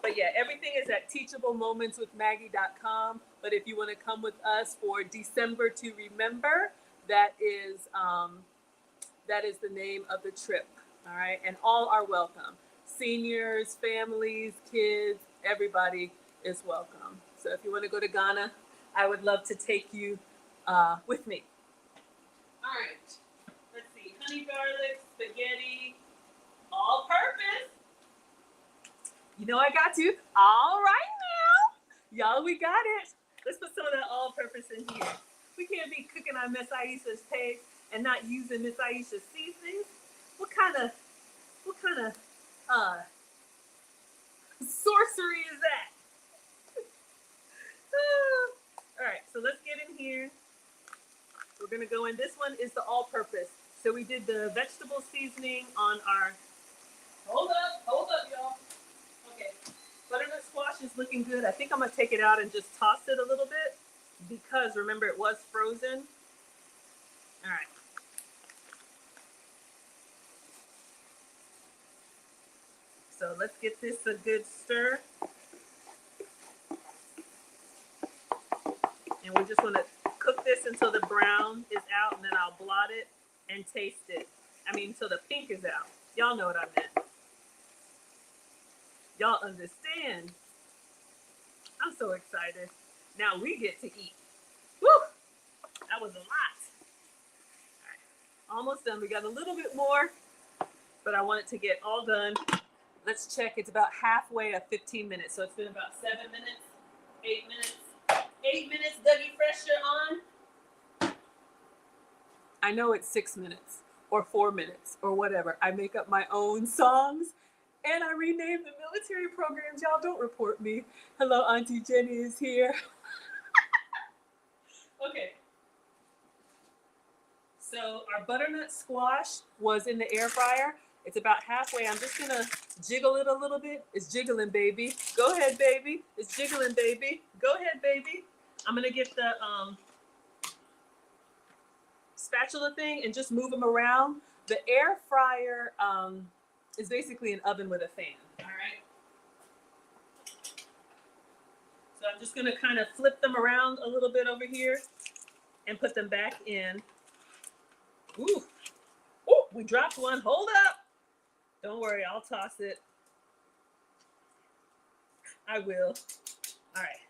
But yeah, everything is at teachablemomentswithmaggie.com. But if you want to come with us for December to remember, that is the name of the trip. All right, and all are welcome. Seniors, families, kids, everybody is welcome. So if you want to go to Ghana, I would love to take you with me. All right, let's see, honey garlic, spaghetti, all purpose. You know I got you. All right now. Y'all, we got it. Let's put some of that all purpose in here. We can't be cooking on Miss Aisha's taste and not using Miss Aisha's seasonings. What kind of sorcery is that? All right, so let's get in here. We're gonna go in. This one is the all-purpose. So we did the vegetable seasoning on our. Hold up, y'all. Okay, butternut squash is looking good. I think I'm gonna take it out and just toss it a little bit because remember it was frozen. All right. So let's get this a good stir. And we just want to cook this until the brown is out, and then I'll blot it and taste it. I mean, until the pink is out. Y'all know what I meant. Y'all understand. I'm so excited. Now we get to eat. Woo! That was a lot. All right. Almost done. We got a little bit more, but I want it to get all done. Let's check. It's about halfway at 15 minutes. So it's been about 7 minutes, 8 minutes. 8 minutes, Dougie Fresh, you're on. I know it's 6 minutes or 4 minutes or whatever. I make up my own songs and I rename the military programs. Y'all don't report me. Hello, Auntie Jenny is here. Okay. So our butternut squash was in the air fryer. It's about halfway. I'm just gonna jiggle it a little bit. It's jiggling, baby. Go ahead, baby. It's jiggling, baby. Go ahead, baby. I'm gonna get the spatula thing and just move them around. The air fryer is basically an oven with a fan. All right. So I'm just gonna kind of flip them around a little bit over here and put them back in. Ooh, ooh, we dropped one. Hold up. Don't worry, I'll toss it. I will. All right,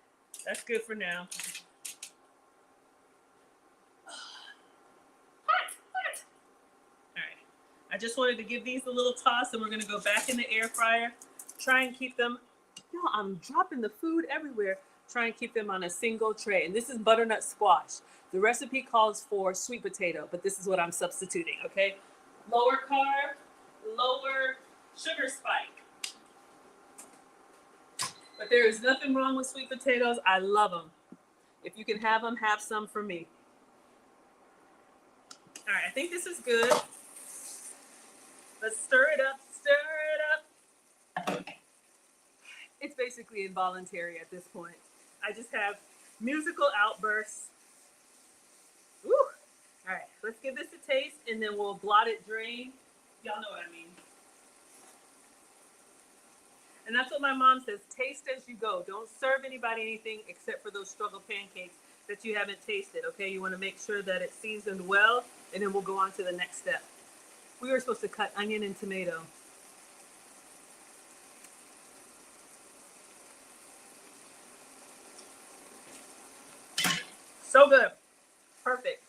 that's good for now. Hot. All right, I just wanted to give these a little toss, and we're gonna go back in the air fryer. Try and keep them, I'm dropping the food everywhere. Try and keep them on a single tray. And this is butternut squash. The recipe calls for sweet potato, but this is what I'm substituting, okay? Lower carb, lower sugar spike. But there is nothing wrong with sweet potatoes. I love them. If you can have them, have some for me. All right, I think this is good. Let's stir it up, stir it up. It's basically involuntary at this point. I just have musical outbursts. Woo! All right, let's give this a taste, and then we'll blot it drain. Y'all know what I mean. And that's what my mom says, taste as you go. Don't serve anybody anything except for those struggle pancakes that you haven't tasted, okay? You want to make sure that it's seasoned well, and then we'll go on to the next step. We were supposed to cut onion and tomato. So good. Perfect.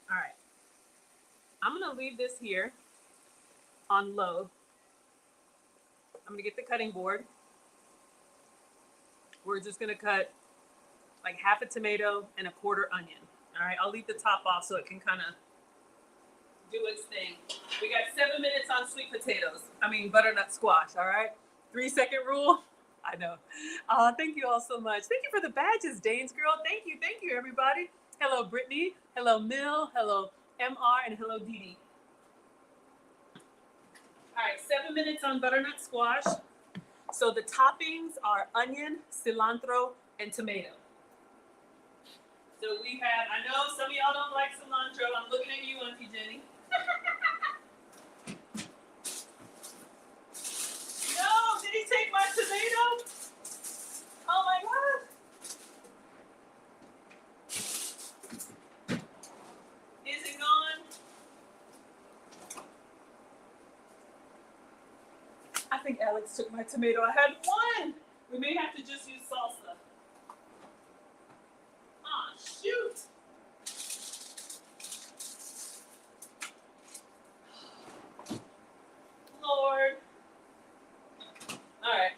All right. I'm going to leave this here on low. I'm going to get the cutting board. We're just going to cut like half a tomato and a quarter onion. All right. I'll leave the top off so it can kind of do its thing. We got 7 minutes on sweet potatoes. Butternut squash. All right. 3-second rule. I know. Thank you all so much. Thank you for the badges, Danes girl. Thank you, everybody. Hello, Brittany. Hello, Mill. Hello, MR. And hello, Dee Dee. All right, 7 minutes on butternut squash. So the toppings are onion, cilantro, and tomato. So we have, I know some of y'all don't like cilantro. I'm looking at you, Auntie Jenny. No, did he take my tomato? Oh my God. Is it gone? I think Alex took my tomato. I had one. We may have to just use salsa. Ah, shoot. Lord. All right.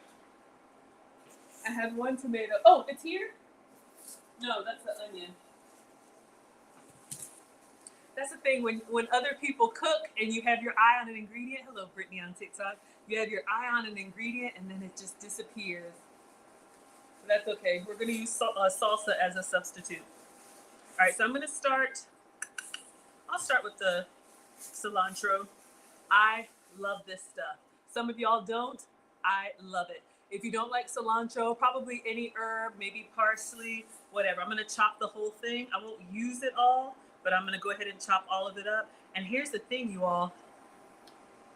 I have one tomato. Oh, it's here? No, that's the onion. That's the thing, when other people cook and you have your eye on an ingredient. Hello, Brittany on TikTok. You have your eye on an ingredient and then it just disappears. But that's okay. We're going to use salsa as a substitute. All right, so I'm going to start. I'll start with the cilantro. I love this stuff. Some of y'all don't. I love it. If you don't like cilantro, probably any herb, maybe parsley, whatever. I'm going to chop the whole thing. I won't use it all, but I'm going to go ahead and chop all of it up. And here's the thing, you all.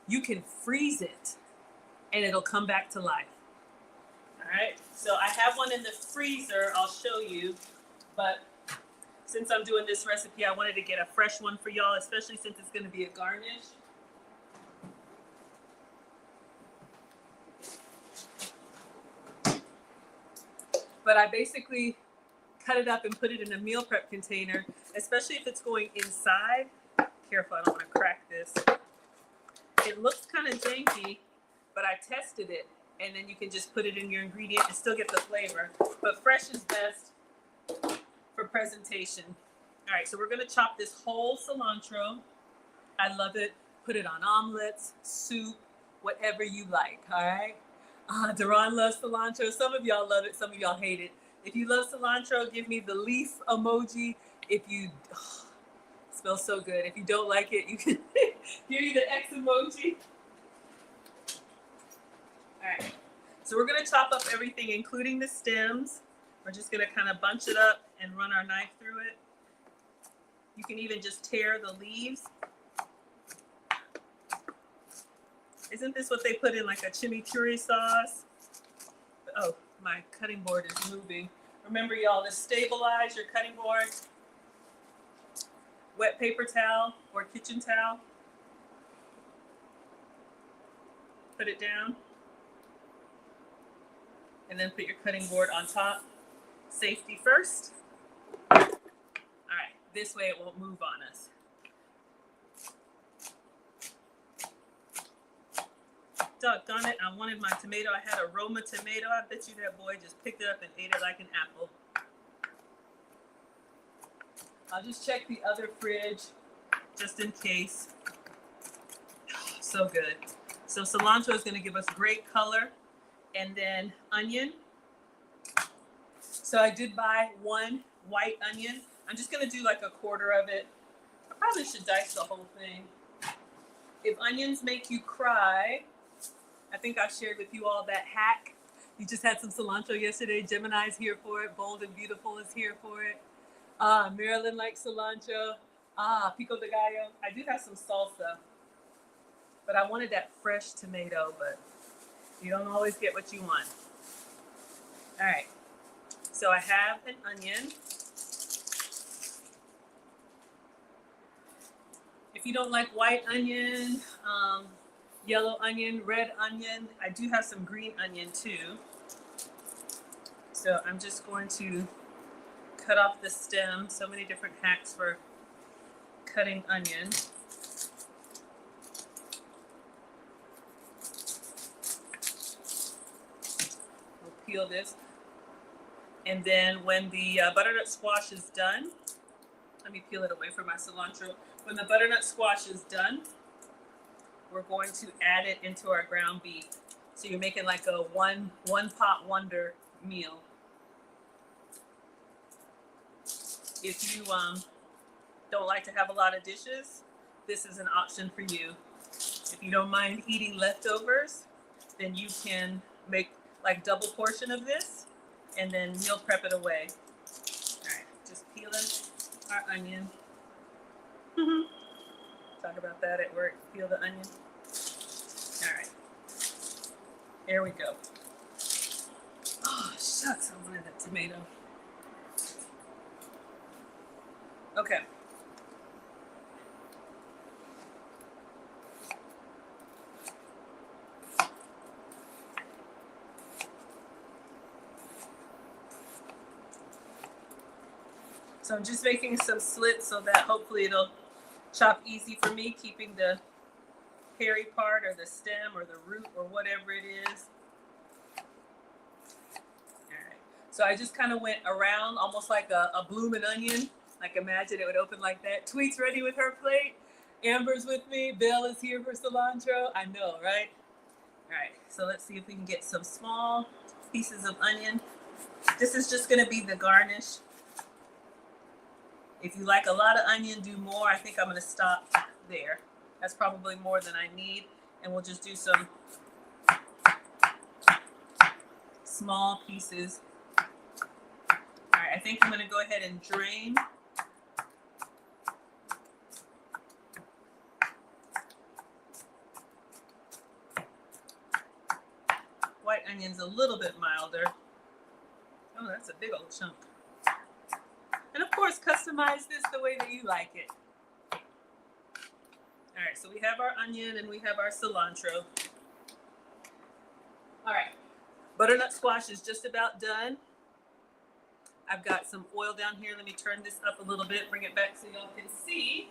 You can freeze it, and it'll come back to life. All right? So I have one in the freezer. I'll show you. But since I'm doing this recipe, I wanted to get a fresh one for y'all, especially since it's going to be a garnish. But I basically cut it up and put it in a meal prep container, especially if it's going inside. Careful, I don't want to crack this. It looks kind of janky, but I tested it, and then you can just put it in your ingredient and still get the flavor. But fresh is best for presentation. All right, so we're going to chop this whole cilantro. I love it. Put it on omelets, soup, whatever you like, all right? Daron loves cilantro. Some of y'all love it. Some of y'all hate it. If you love cilantro, give me the leaf emoji. If you, it smells so good. If you don't like it, you can give me the X emoji. All right. So we're going to chop up everything, including the stems. We're just going to kind of bunch it up and run our knife through it. You can even just tear the leaves. Isn't this what they put in like a chimichurri sauce? Oh, my cutting board is moving. Remember, y'all, to stabilize your cutting board, wet paper towel or kitchen towel. Put it down. And then put your cutting board on top. Safety first. All right, this way it won't move on us. doggone it, I wanted my tomato. I had a Roma tomato. I bet you that boy just picked it up and ate it like an apple. I'll just check the other fridge just in case. So good. So cilantro is going to give us great color. And then onion. So I did buy one white onion. I'm just going to do like a quarter of it. I probably should dice the whole thing. If onions make you cry, I think I shared with you all that hack. You just had some cilantro yesterday. Gemini's here for it. Bold and Beautiful is here for it. Marilyn likes cilantro. Pico de gallo. I do have some salsa. But I wanted that fresh tomato, but you don't always get what you want. All right. So I have an onion. If you don't like white onion, yellow onion, red onion, I do have some green onion too. So I'm just going to cut off the stem. So many different hacks for cutting onion. We'll peel this. And then when the butternut squash is done, let me peel it away from my cilantro. When the butternut squash is done, we're going to add it into our ground beef. So you're making like a one pot wonder meal. If you don't like to have a lot of dishes, this is an option for you. If you don't mind eating leftovers, then you can make like double portion of this and then meal prep it away. All right, just peeling our onion. Talk about that at work, peel the onion. All right, here we go. Oh, shucks, I wanted that tomato. Okay. So I'm just making some slits so that hopefully it'll chop easy for me, keeping the hairy part or the stem or the root or whatever it is. All right. So I just kind of went around almost like a blooming onion. Like imagine it would open like that. Tweet's ready with her plate. Amber's with me. Bill is here for cilantro. I know, right? All right. So let's see if we can get some small pieces of onion. This is just going to be the garnish. If you like a lot of onion, do more. I think I'm going to stop there. That's probably more than I need. And we'll just do some small pieces. All right, I think I'm going to go ahead and drain. White onion's a little bit milder. Oh, that's a big old chunk. And of course, customize this the way that you like it. All right, so we have our onion and we have our cilantro. All right, butternut squash is just about done. I've got some oil down here. Let me turn this up a little bit, bring it back so y'all can see.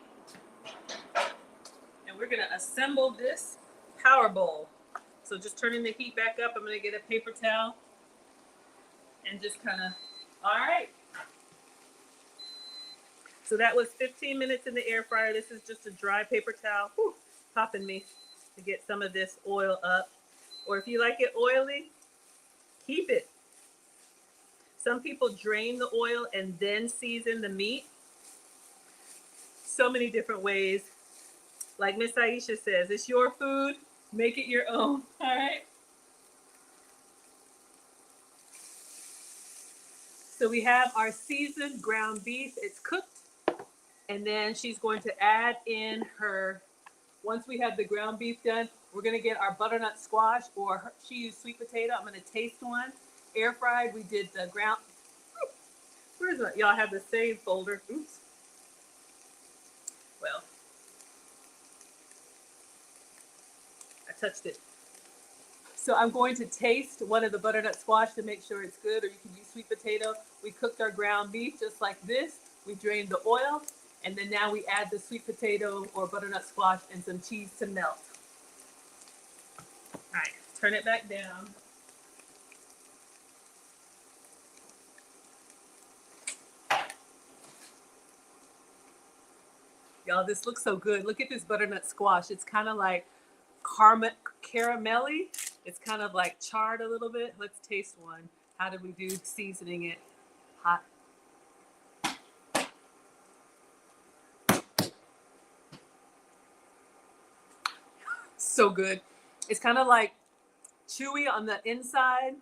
And we're gonna assemble this power bowl. So just turning the heat back up, I'm gonna get a paper towel and just kind of, all right. So that was 15 minutes in the air fryer. This is just a dry paper towel, popping me to get some of this oil up. Or if you like it oily, keep it. Some people drain the oil and then season the meat. So many different ways. Like Miss Aisha says, it's your food, make it your own, all right? So we have our seasoned ground beef. It's cooked. And then she's going to add in her, once we have the ground beef done, we're going to get our butternut squash, or she used sweet potato. I'm going to taste one. Air fried, we did the ground. Where's it? Y'all have the same folder. Oops. Well, I touched it. So I'm going to taste one of the butternut squash to make sure it's good, or you can use sweet potato. We cooked our ground beef just like this. We drained the oil. And then now we add the sweet potato or butternut squash and some cheese to melt. All right, turn it back down. Y'all, this looks so good. Look at this butternut squash. It's kind of like caramelly. It's kind of like charred a little bit. Let's taste one. How did we do seasoning it? Hot. So good. It's kind of like chewy on the inside,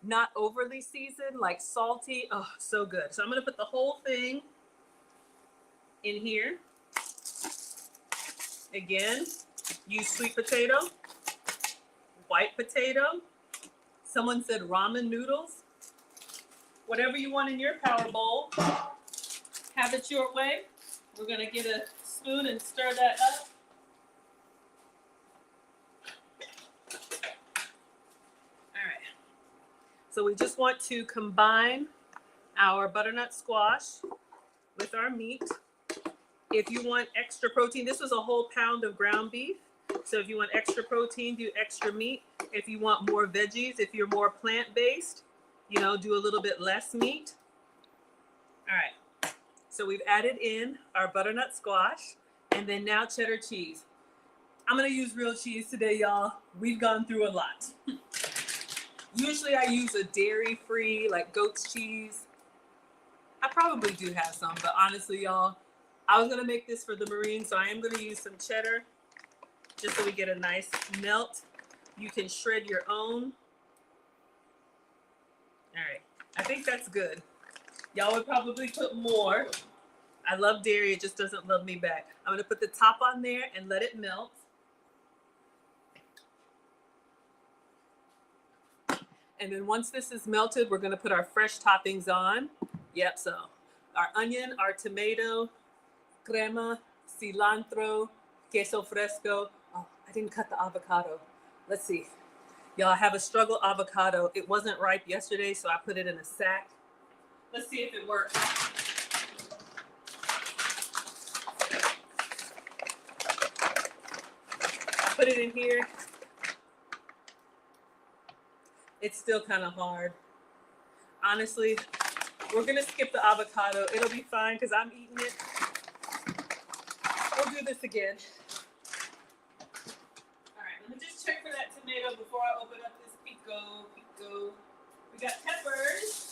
not overly seasoned, like salty. Oh, so good. So I'm going to put the whole thing in here. Again, use sweet potato, white potato. Someone said ramen noodles. Whatever you want in your power bowl, have it your way. We're going to get a spoon and stir that up. All right. So we just want to combine our butternut squash with our meat. If you want extra protein, this was a whole pound of ground beef. So if you want extra protein, do extra meat. If you want more veggies, if you're more plant-based, you know, do a little bit less meat. All right. So we've added in our butternut squash and then now cheddar cheese. I'm going to use real cheese today, y'all. We've gone through a lot. Usually I use a dairy-free, like goat's cheese. I probably do have some, but honestly, y'all, I was going to make this for the Marines, so I am going to use some cheddar just so we get a nice melt. You can shred your own. All right. I think that's good. Y'all would probably put more. I love dairy. It just doesn't love me back. I'm going to put the top on there and let it melt. And then once this is melted, we're going to put our fresh toppings on. Yep, so our onion, our tomato, crema, cilantro, queso fresco. Oh, I didn't cut the avocado. Let's see. Y'all, I have a struggle avocado. It wasn't ripe yesterday, so I put it in a sack. Let's see if it works. I put it in here. It's still kind of hard. Honestly, we're going to skip the avocado. It'll be fine because I'm eating it. We'll do this again. All right, let me just check for that tomato before I open up this pico. We got peppers.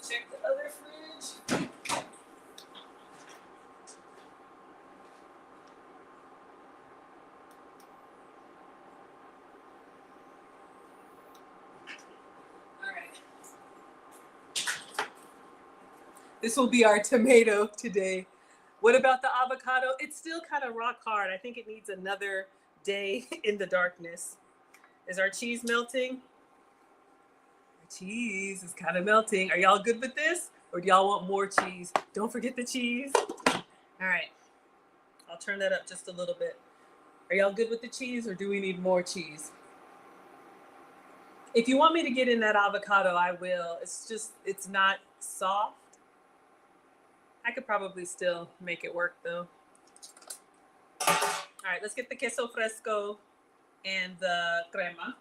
Check the other fridge. This will be our tomato today. What about the avocado? It's still kind of rock hard. I think it needs another day in the darkness. Is our cheese melting? Our cheese is kind of melting. Are y'all good with this? Or do y'all want more cheese? Don't forget the cheese. All right. I'll turn that up just a little bit. Are y'all good with the cheese or do we need more cheese? If you want me to get in that avocado, I will. It's just, it's not soft. I could probably still make it work though. All right, let's get the queso fresco and the crema.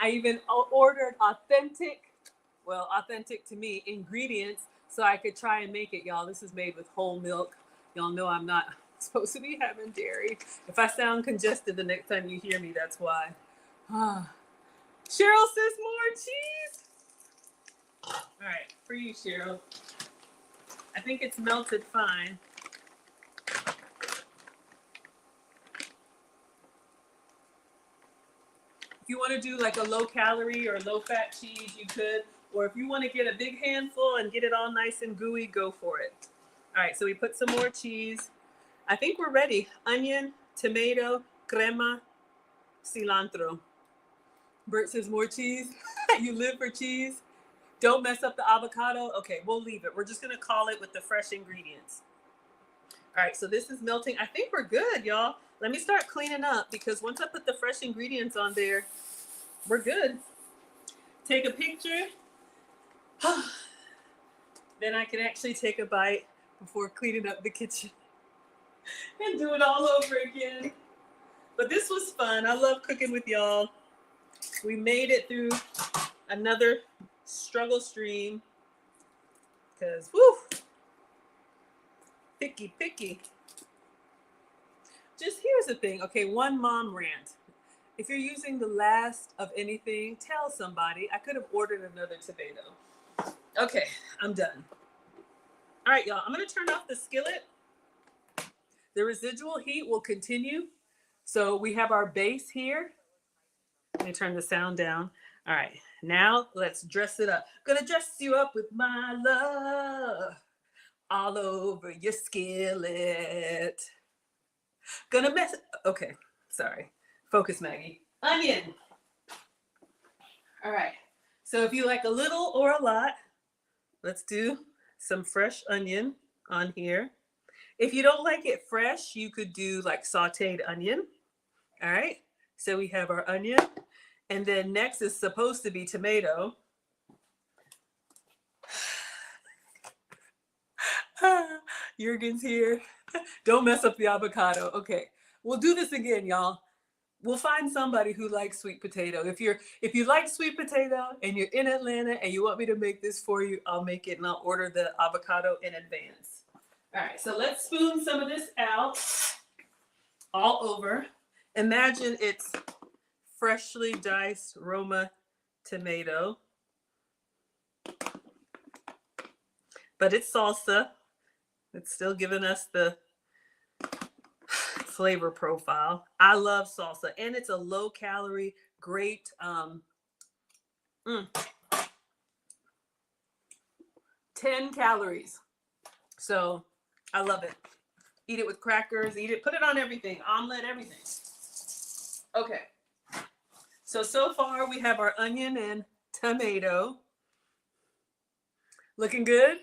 I even ordered authentic to me, ingredients so I could try and make it, y'all. This is made with whole milk. Y'all know I'm not supposed to be having dairy. If I sound congested the next time you hear me, that's why. Cheryl says more cheese. All right, for you, Cheryl. I think it's melted fine. If you want to do like a low calorie or low fat cheese, you could. Or if you want to get a big handful and get it all nice and gooey, go for it. All right, so we put some more cheese. I think we're ready. Onion, tomato, crema, cilantro. Bert says more cheese. You live for cheese. Don't mess up the avocado. Okay, we'll leave it. We're just going to call it with the fresh ingredients. All right, so this is melting. I think we're good, y'all. Let me start cleaning up because once I put the fresh ingredients on there, we're good. Take a picture. Then I can actually take a bite before cleaning up the kitchen and do it all over again. But this was fun. I love cooking with y'all. We made it through another struggle stream because, whew, picky. Just here's the thing. Okay, one mom rant. If you're using the last of anything, tell somebody. I could have ordered another tomato. Okay, I'm done. All right, y'all, I'm going to turn off the skillet. The residual heat will continue. So we have our base here. Let me turn the sound down. All right, now let's dress it up. Gonna dress you up with my love all over your skillet. Gonna mess it. Okay, sorry. Focus, Maggie. Onion. All right, so if you like a little or a lot, let's do some fresh onion on here. If you don't like it fresh, you could do like sauteed onion. All right, so we have our onion. And then next is supposed to be tomato. Jurgen's here. Don't mess up the avocado. Okay, we'll do this again, y'all. We'll find somebody who likes sweet potato. If you like sweet potato and you're in Atlanta and you want me to make this for you, I'll make it and I'll order the avocado in advance. All right, so let's spoon some of this out all over. Imagine it's freshly diced Roma tomato, but it's salsa. It's still giving us the flavor profile. I love salsa, and it's a low calorie, great 10 calories. So I love it. Eat it with crackers, eat it, put it on everything, omelet, everything. Okay. So far we have our onion and tomato. Looking good.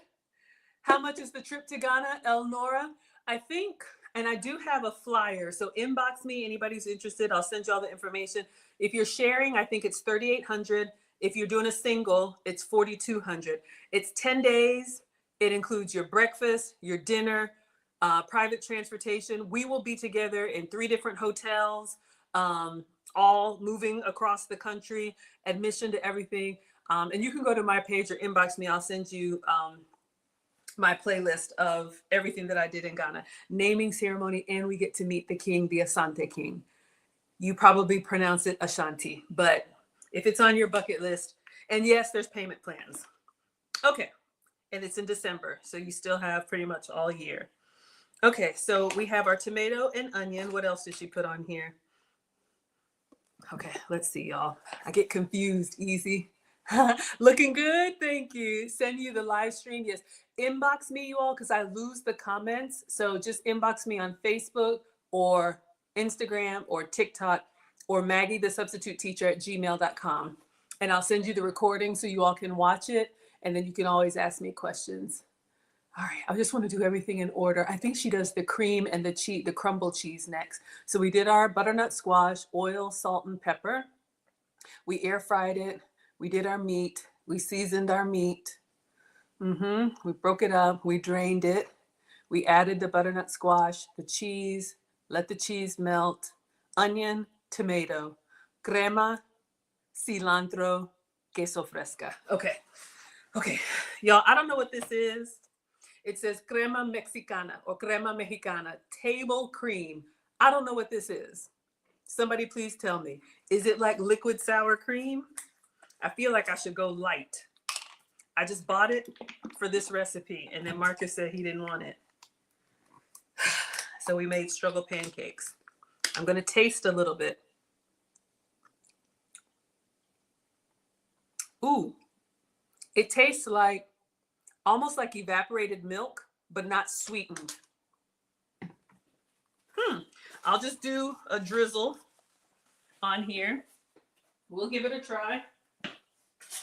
How much is the trip to Ghana, Elnora? I think, and I do have a flyer, so inbox me, anybody who's interested, I'll send you all the information. If you're sharing, I think it's $3,800. If you're doing a single, it's $4,200. It's 10 days. It includes your breakfast, your dinner, private transportation. We will be together in 3 different hotels, all moving across the country, admission to everything. And you can go to my page or inbox me. I'll send you my playlist of everything that I did in Ghana. Naming ceremony, and we get to meet the king, the Asante king. You probably pronounce it Ashanti, but if it's on your bucket list, and yes, there's payment plans. Okay, and it's in December, so you still have pretty much all year. Okay, so we have our tomato and onion. What else did she put on here? Okay, let's see, y'all. I get confused easy. Looking good, thank you. Send you the live stream. Yes, inbox me, you all, because I lose the comments. So just inbox me on Facebook or Instagram or TikTok or Maggie, the substitute teacher at gmail.com. And I'll send you the recording so you all can watch it. And then you can always ask me questions. All right, I just want to do everything in order. I think she does the cream and the crumble cheese next. So we did our butternut squash, oil, salt, and pepper. We air fried it. We did our meat. We seasoned our meat. We broke it up. We drained it. We added the butternut squash, the cheese, let the cheese melt, onion, tomato, crema, cilantro, queso fresca. Okay. Y'all, I don't know what this is. It says crema mexicana or crema mexicana, table cream. I don't know what this is. Somebody please tell me. Is it like liquid sour cream? I feel like I should go light. I just bought it for this recipe, and then Marcus said he didn't want it. So we made struggle pancakes. I'm going to taste a little bit. Ooh, it tastes like almost like evaporated milk, but not sweetened. I'll just do a drizzle on here. We'll give it a try.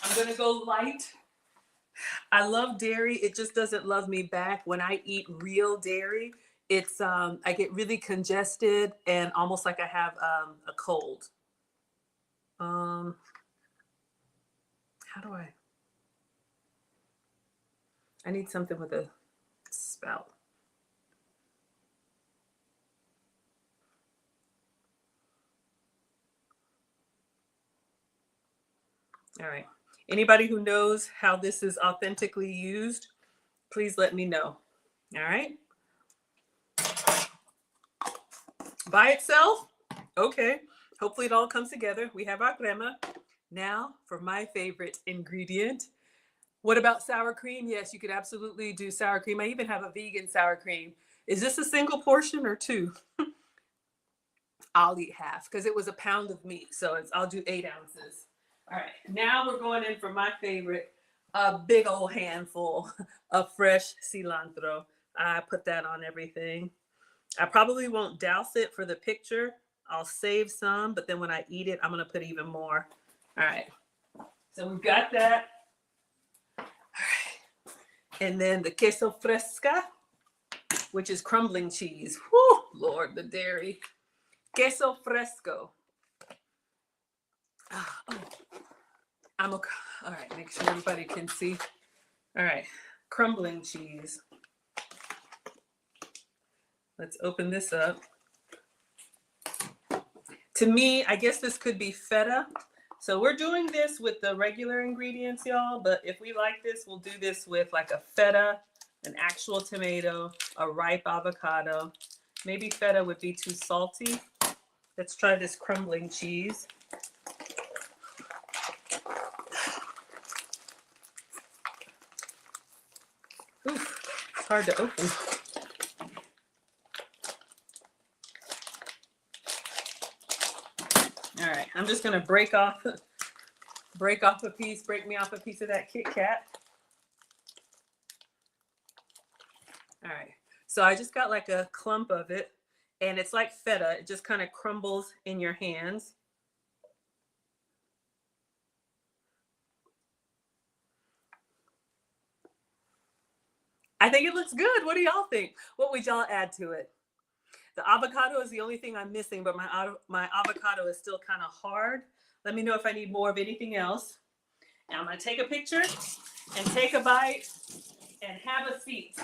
I'm going to go light I love dairy. It just doesn't love me back. When I eat real dairy, it's I get really congested and almost like I have a cold. How do I need something with a spout. All right. Anybody who knows how this is authentically used, please let me know. All right. By itself, okay. Hopefully it all comes together. We have our crema. Now for my favorite ingredient. What about sour cream? Yes, you could absolutely do sour cream. I even have a vegan sour cream. Is this a single portion or two? I'll eat half because it was a pound of meat. So I'll do 8 ounces. All right, now we're going in for my favorite, a big old handful of fresh cilantro. I put that on everything. I probably won't douse it for the picture. I'll save some, but then when I eat it, I'm gonna put even more. All right, so we've got that. All right. And then the queso fresca, which is crumbling cheese. Whew, Lord, the dairy. Queso fresco. Oh, I'm okay. All right, make sure everybody can see. All right, crumbling cheese. Let's open this up. To me, I guess this could be feta. So we're doing this with the regular ingredients, y'all, but if we like this, we'll do this with like a feta, an actual tomato, a ripe avocado. Maybe feta would be too salty. Let's try this crumbling cheese. Oof, it's hard to open. All right, I'm just gonna break me off a piece of that Kit Kat. All right, so I just got like a clump of it, and it's like feta. It just kind of crumbles in your hands. I think it looks good. What do y'all think? What would y'all add to it? The avocado is the only thing I'm missing, but my avocado is still kind of hard. Let me know if I need more of anything else. Now I'm gonna take a picture and take a bite and have a seat.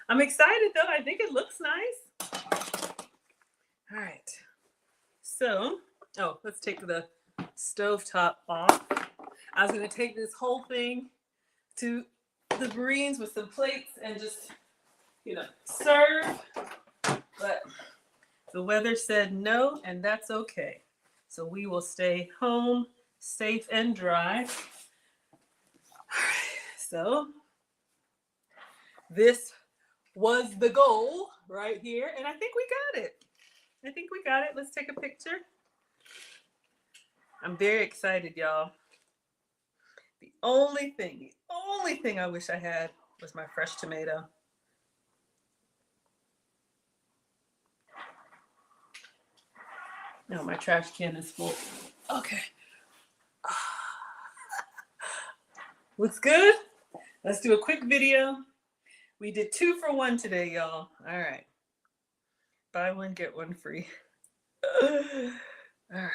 I'm excited though. I think it looks nice. All right. So, let's take the stovetop off. I was gonna take this whole thing to the Marines with some plates and just, serve, but the weather said no, and that's okay. So we will stay home, safe and dry. So this was the goal right here, and I think we got it. Let's take a picture. I'm very excited, y'all. The only thing I wish I had was my fresh tomato. No, my trash can is full. Okay. Looks good. Let's do a quick video. We did 2 for 1 today, y'all. All right. Buy one, get one free. All right.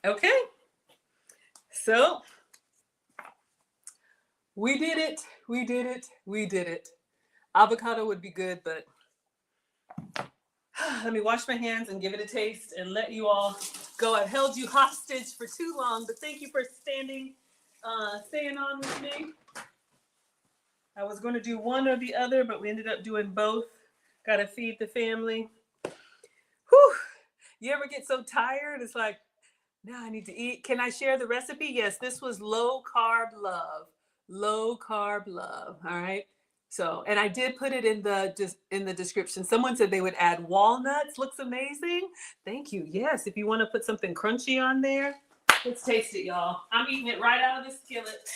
Okay. So we did it. Avocado would be good, but let me wash my hands and give it a taste and let you all go. I've held you hostage for too long, but thank you for staying on with me. I was going to do one or the other, but we ended up doing both. Got to feed the family. Whew. You ever get so tired? It's like, now I need to eat. Can I share the recipe? Yes, this was low carb love. Low carb love. All right. So, and I did put it in the description. Someone said they would add walnuts. Looks amazing. Thank you. Yes, if you want to put something crunchy on there, let's taste it, y'all. I'm eating it right out of the skillet.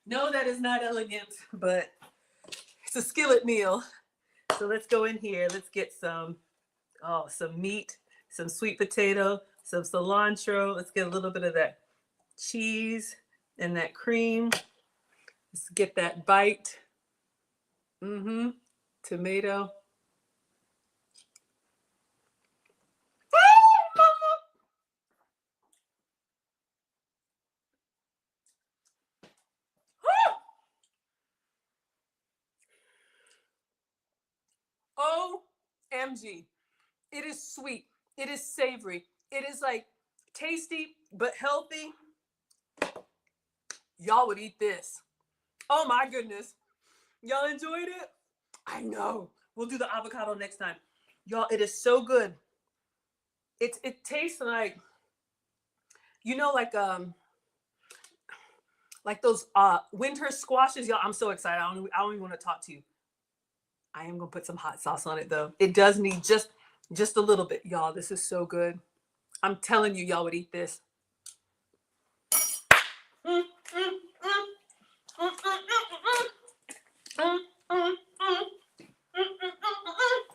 No, that is not elegant, but it's a skillet meal. So let's go in here. Let's get some meat, some sweet potato, some cilantro. Let's get a little bit of that cheese and that cream. Let's get that bite. Tomato. OMG. It is sweet. It is savory. It is like tasty but healthy. Y'all would eat this. Oh my goodness. Y'all enjoyed it? I know. We'll do the avocado next time. Y'all, it is so good. It tastes like, you know, like those winter squashes. Y'all, I'm so excited. I don't even want to talk to you. I am gonna put some hot sauce on it though. It does need just a little bit, y'all. This is so good. I'm telling you, y'all would eat this.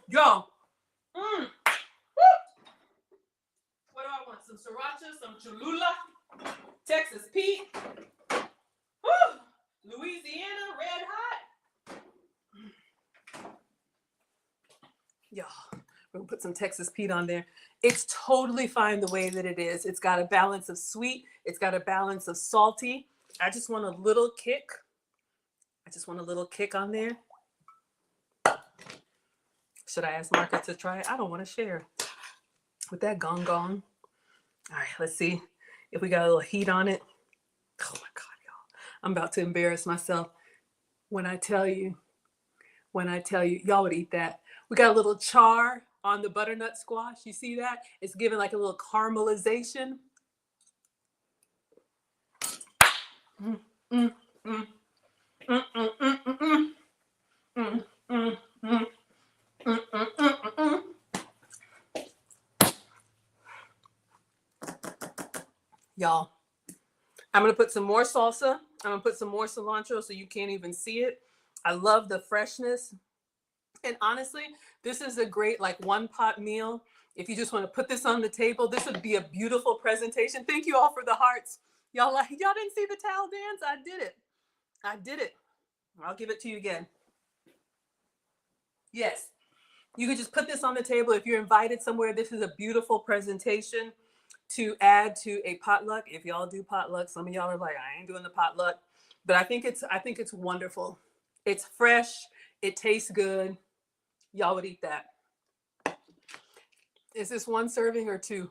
Y'all. What do I want? Some sriracha, some Cholula, Texas Pete, Louisiana, red hot. Y'all, we're gonna put some Texas Pete on there. It's totally fine the way that it is. It's got a balance of sweet. It's got a balance of salty. I just want a little kick. On there. Should I ask Marcus to try it? I don't want to share. With that gong gong. All right, let's see if we got a little heat on it. Oh my God, y'all. I'm about to embarrass myself when I tell you, y'all would eat that. We got a little char on the butternut squash. You see that? It's giving like a little caramelization. Y'all, I'm going to put some more salsa. I'm going to put some more cilantro so you can't even see it. I love the freshness. And honestly, this is a great like one pot meal. If you just want to put this on the table, this would be a beautiful presentation. Thank you all for the hearts. Y'all didn't see the towel dance? I did it. I'll give it to you again. Yes. You could just put this on the table. If you're invited somewhere, this is a beautiful presentation to add to a potluck. If y'all do potluck, some of y'all are like, I ain't doing the potluck. But I think it's wonderful. It's fresh. It tastes good. Y'all would eat that. Is this one serving or two?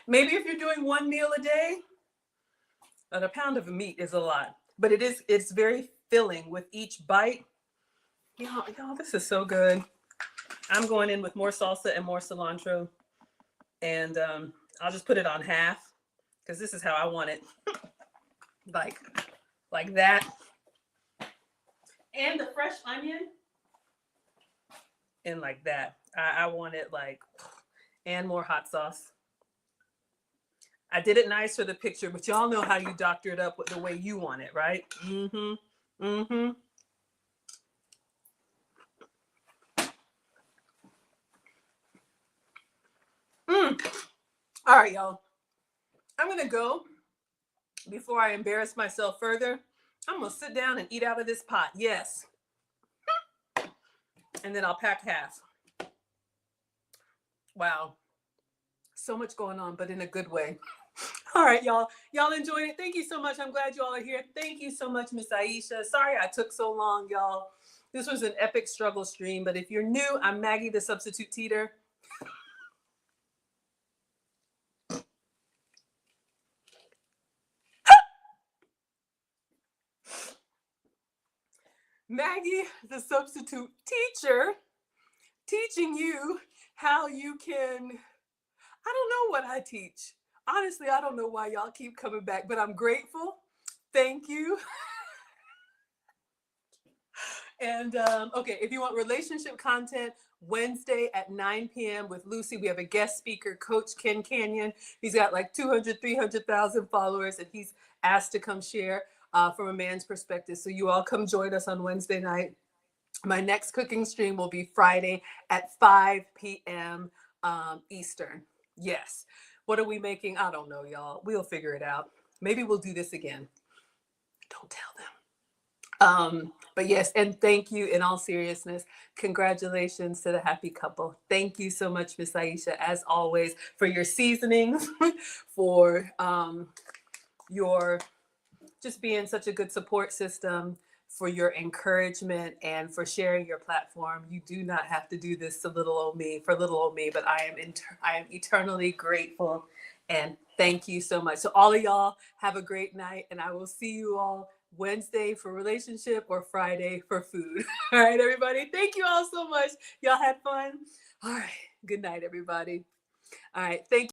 Maybe if you're doing one meal a day, a pound of meat is a lot. But it's very filling with each bite. Y'all, this is so good. I'm going in with more salsa and more cilantro. And I'll just put it on half because this is how I want it. like that. And the fresh onion. And like that. I want it like, and more hot sauce. I did it nice for the picture, but y'all know how you doctor it up with the way you want it, right? All right, y'all. I'm going to go before I embarrass myself further. I'm going to sit down and eat out of this pot. Yes. And then I'll pack half. Wow. So much going on, but in a good way. All right, y'all. Y'all enjoyed it. Thank you so much. I'm glad you all are here. Thank you so much, Miss Aisha. Sorry I took so long, y'all. This was an epic struggle stream, but if you're new, I'm Maggie, the substitute teacher. Maggie, the substitute teacher, teaching you how you can, I don't know what I teach. Honestly, I don't know why y'all keep coming back, but I'm grateful. Thank you. And okay, if you want relationship content, Wednesday at 9 p.m. with Lucy, we have a guest speaker, Coach Canion. He's got like 300,000 followers, and he's asked to come share from a man's perspective. So you all come join us on Wednesday night. My next cooking stream will be Friday at 5 p.m. Eastern. Yes. What are we making? I don't know, y'all. We'll figure it out. Maybe we'll do this again. Don't tell them. But yes, and thank you in all seriousness. Congratulations to the happy couple. Thank you so much, Miss Aisha, as always, for your seasoning, for your just being such a good support system, for your encouragement, and for sharing your platform. You do not have to do this to little old me, for little old me, but I am eternally grateful, and thank you so much. So all of y'all have a great night, and I will see you all Wednesday for relationship or Friday for food. All right, everybody. Thank you all so much. Y'all had fun. All right. Good night, everybody. All right. Thank you.